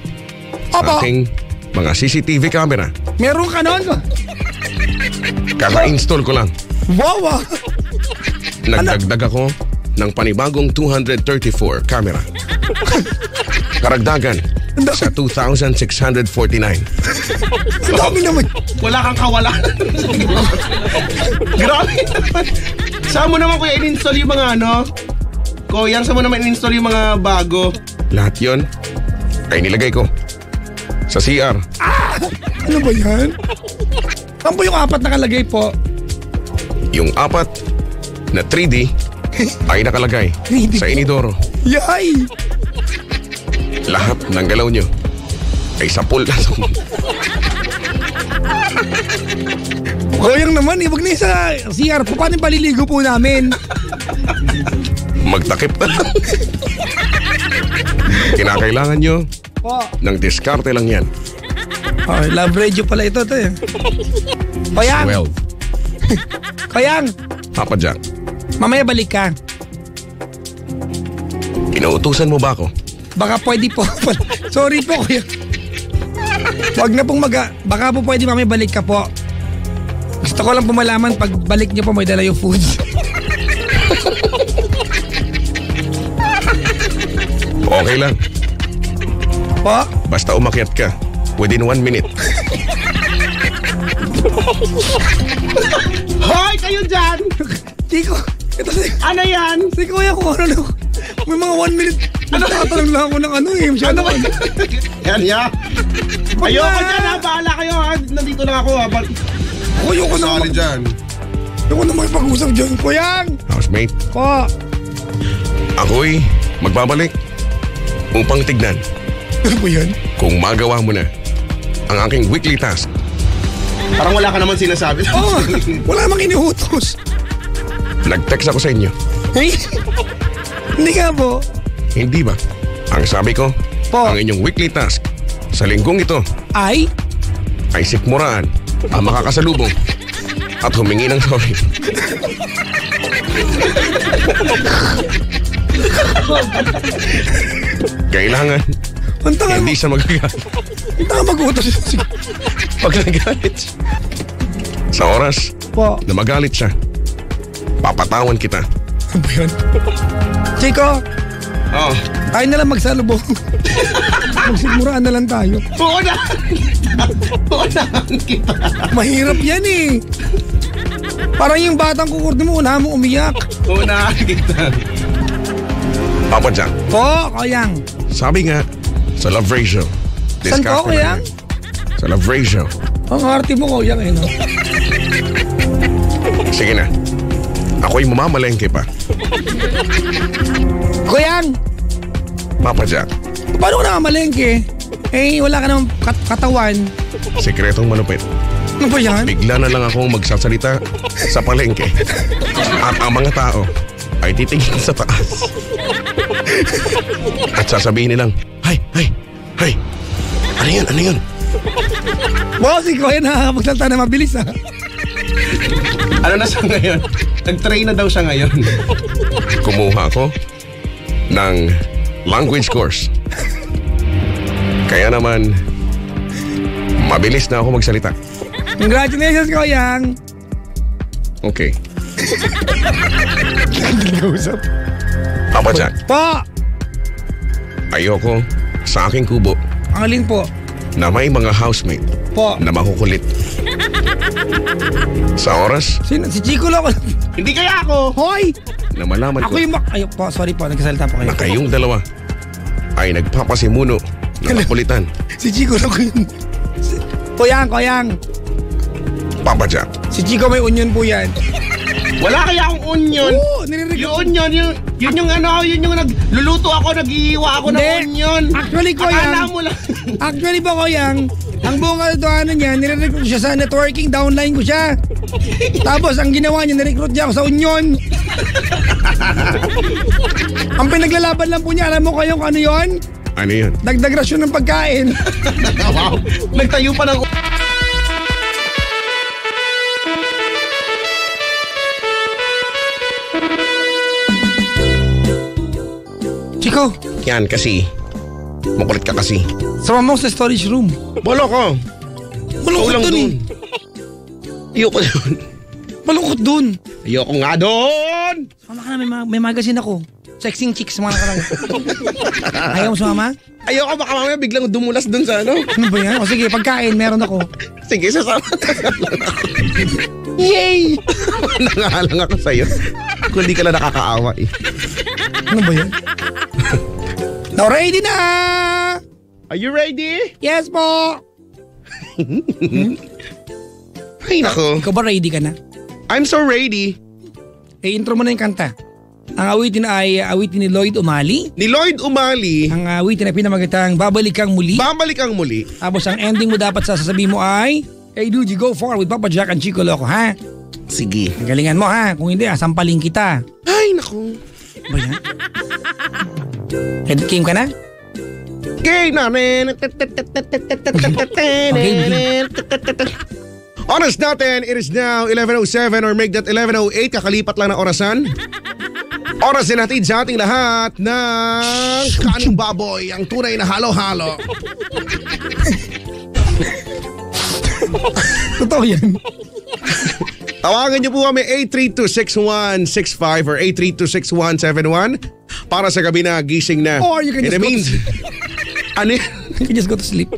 sa Opo, ating mga CCTV camera. meron ka nun? Kaka-install ko lang. Wow, ah. Nagdagdag ako ng panibagong 234 camera. Karagdagan sa 2,649. Ang dami naman. wala kang kawalan. Grabe naman. Saan mo naman kuya in-install yung mga ano? Koyang, saan mo naman in-install yung mga bago? Lahat yon ay nilagay ko sa CR. Ano ba yan? Saan po yung 4 nakalagay po? Yung 4 na 3D ay nakalagay 3D. sa inidoro. Yay! Lahat ng galaw nyo ay sapul na sa Koyang naman eh, wag na yung sa CR po. Paano yung paliligo po namin? magtakip na lang. Kinakailangan nyo Po. ng diskarte lang yan. Oh, love radio pala ito. Koyang! Well, Koyang! Papa Jack, Mamaya balik ka. inuutusan mo ba ako? Baka pwede po. Sorry po, kuya. Wag na pong baka po pwede mamaya balik ka po. Gusto ko lang po malaman pag balik niyo po may dala yung foods. Okay lang. Po? Basta umakyat ka within 1 minute. Hoy, kayo dyan! Chico, ito Ano yan? si kuya ko ano. May mga 1 minute. Nagtatanong lang ako ng ano eh. Masyado Ano ba yan? Yan, ya. Ayoko dyan ha, bahala kayo ha. Nandito lang ako ha. Ayoko na. Sali dyan. Ayoko na makipag-usap dyan. Kuyang! Housemate, Po! ako'y magbabalik upang tignan Ano ba yan? kung magawa mo na ang aking weekly task. Parang wala ka naman sinasabi. Oh, wala namang iniutos. Nag-text ako sa inyo. Hey, hindi ka po. Hindi ba? Ang sabi ko, Po. ang inyong weekly task sa linggong ito Ay? ay sikmuraan ang makakasalubong at humingi ng sorry. Kailangan Ang tanga hindi siya magagalit. Ang tanga mag-utos. Pag nagalit siya, sa oras Po. na magalit siya, papatawan kita. Ano ba yan? Chico, Oh, tayo na lang magsalubong. Magsigmuraan na lang tayo. Uunahan kita. Mahirap yan eh. Parang yung batang kukurdi mo, unahan mo umiyak. Uunahan kita. Papa Jack, Po, Koyang. sabi nga sa Love Ratio. Saan po, diskarte Kuya? lang yan. Sa Love Ratio. Ang arte mo, Koyang eh, no? Sige na. Ako'y mamamalengke pa. Koyang, Papa Jack, paano ka nakamalengke? Eh, wala ka namang katawan. sikretong malupit. Ano ba yan? Bigla na lang akong magsasalita sa palengke. At ang mga tao ay titingin sa taas. At sasabihin nilang, Hay! Ano yun? Ano yun? Wow, si Koyang nakakapagsalta na mabilis ha. Ano na siya ngayon? Nag-train na daw siya ngayon. Kumuha ako ng language course. Kaya naman, Mabilis na ako magsalita. Congratulations, Koyang. Okay. Papa Jack, Po, ayoko sa aking kubo ang alin po? na may mga housemate Po. na makukulit. Sa oras Sino? Si Chico Loco. Hindi kaya ako. Hoy! na malaman Ako ko yung Ay, po, sorry po. Nagkasalita po na kayo. kayong dalawa ay nagpapasimuno ng makulitan, Si Chico Loco yun. Koyang. Papa Jack, Si Chico may onion po yan. Wala kaya akong onion. Oo, nire-record. Yung onion, yun yung nagluluto ako, nag-iiwa ako ng Hindi. onion. Actually, Koyang. Akala mo lang. Actually ba, Koyang? Ang buong katotohanan niya, nire-recruit siya sa networking, downline ko siya. Tapos, ang ginawa niya, nire-recruit niya ako sa onion. Ang pinaglalaban lang po niya, alam mo kayong ano yon? ano yun? Dagdag rasyon ng pagkain. Wow. Nagtayo pa ng... Chico, Yan kasi, makulit ka kasi. sama mo sa storage room. Bolo ko. Malungkot Kulang dun eh. Ayoko dun. Malungkot dun. Ayoko nga doon. Sama ka na, may magazine ako. Sexing chicks, mga karang. Ayaw mo sumama? Ayoko, baka mamaya biglang dumulas dun sa ano. Ano ba yan? O sige, pagkain, meron ako. Sige, sasama. Yay! Nangahalang ako sa'yo. Kung di ka lang nakakaawa eh. Ano ba yan? Now ready na! Are you ready? Yes po! Ay, nako. Ikaw ba ready ka na? I'm so ready. Intro mo na yung kanta. Ang awitin ay awitin ni Lloyd Umali. Ni Lloyd Umali, Ang awitin ay pinamagatang Babalik Kang Muli. babalik ang muli. Tapos ang ending mo dapat sasabihin mo ay Hey dude, you go far with Papa Jack and Chico Loco, ha? Sige. Ang galingan mo, ha? Kung hindi, sampaling kita. Ay, nako. Ba yan? Head game ka na? Okay, namin. Oras natin, it is now 11:07 or make that 11:08. Kakalipat lang na orasan. Oras din natin sa ating lahat ng kanong baboy, ang tunay na halo-halo. Totoo yan. Tawagan niyo po kami 832-6165 or 832-6171 para sa gabi na gising na. Or you can just go to sleep. Ano yun? You can just go to sleep.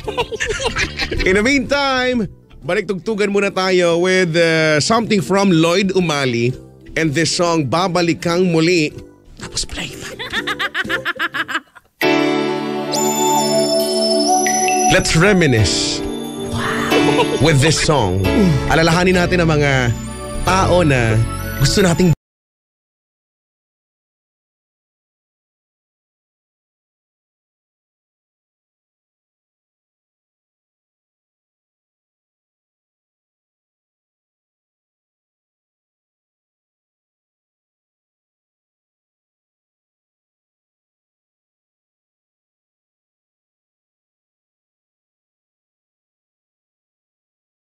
In the meantime, balik tugtugan muna tayo with something from Lloyd Umali and this song, Babalik Kang Muli. Tapos play pa. Let's reminisce with this song. Alalahanin natin ang mga tao na gusto nating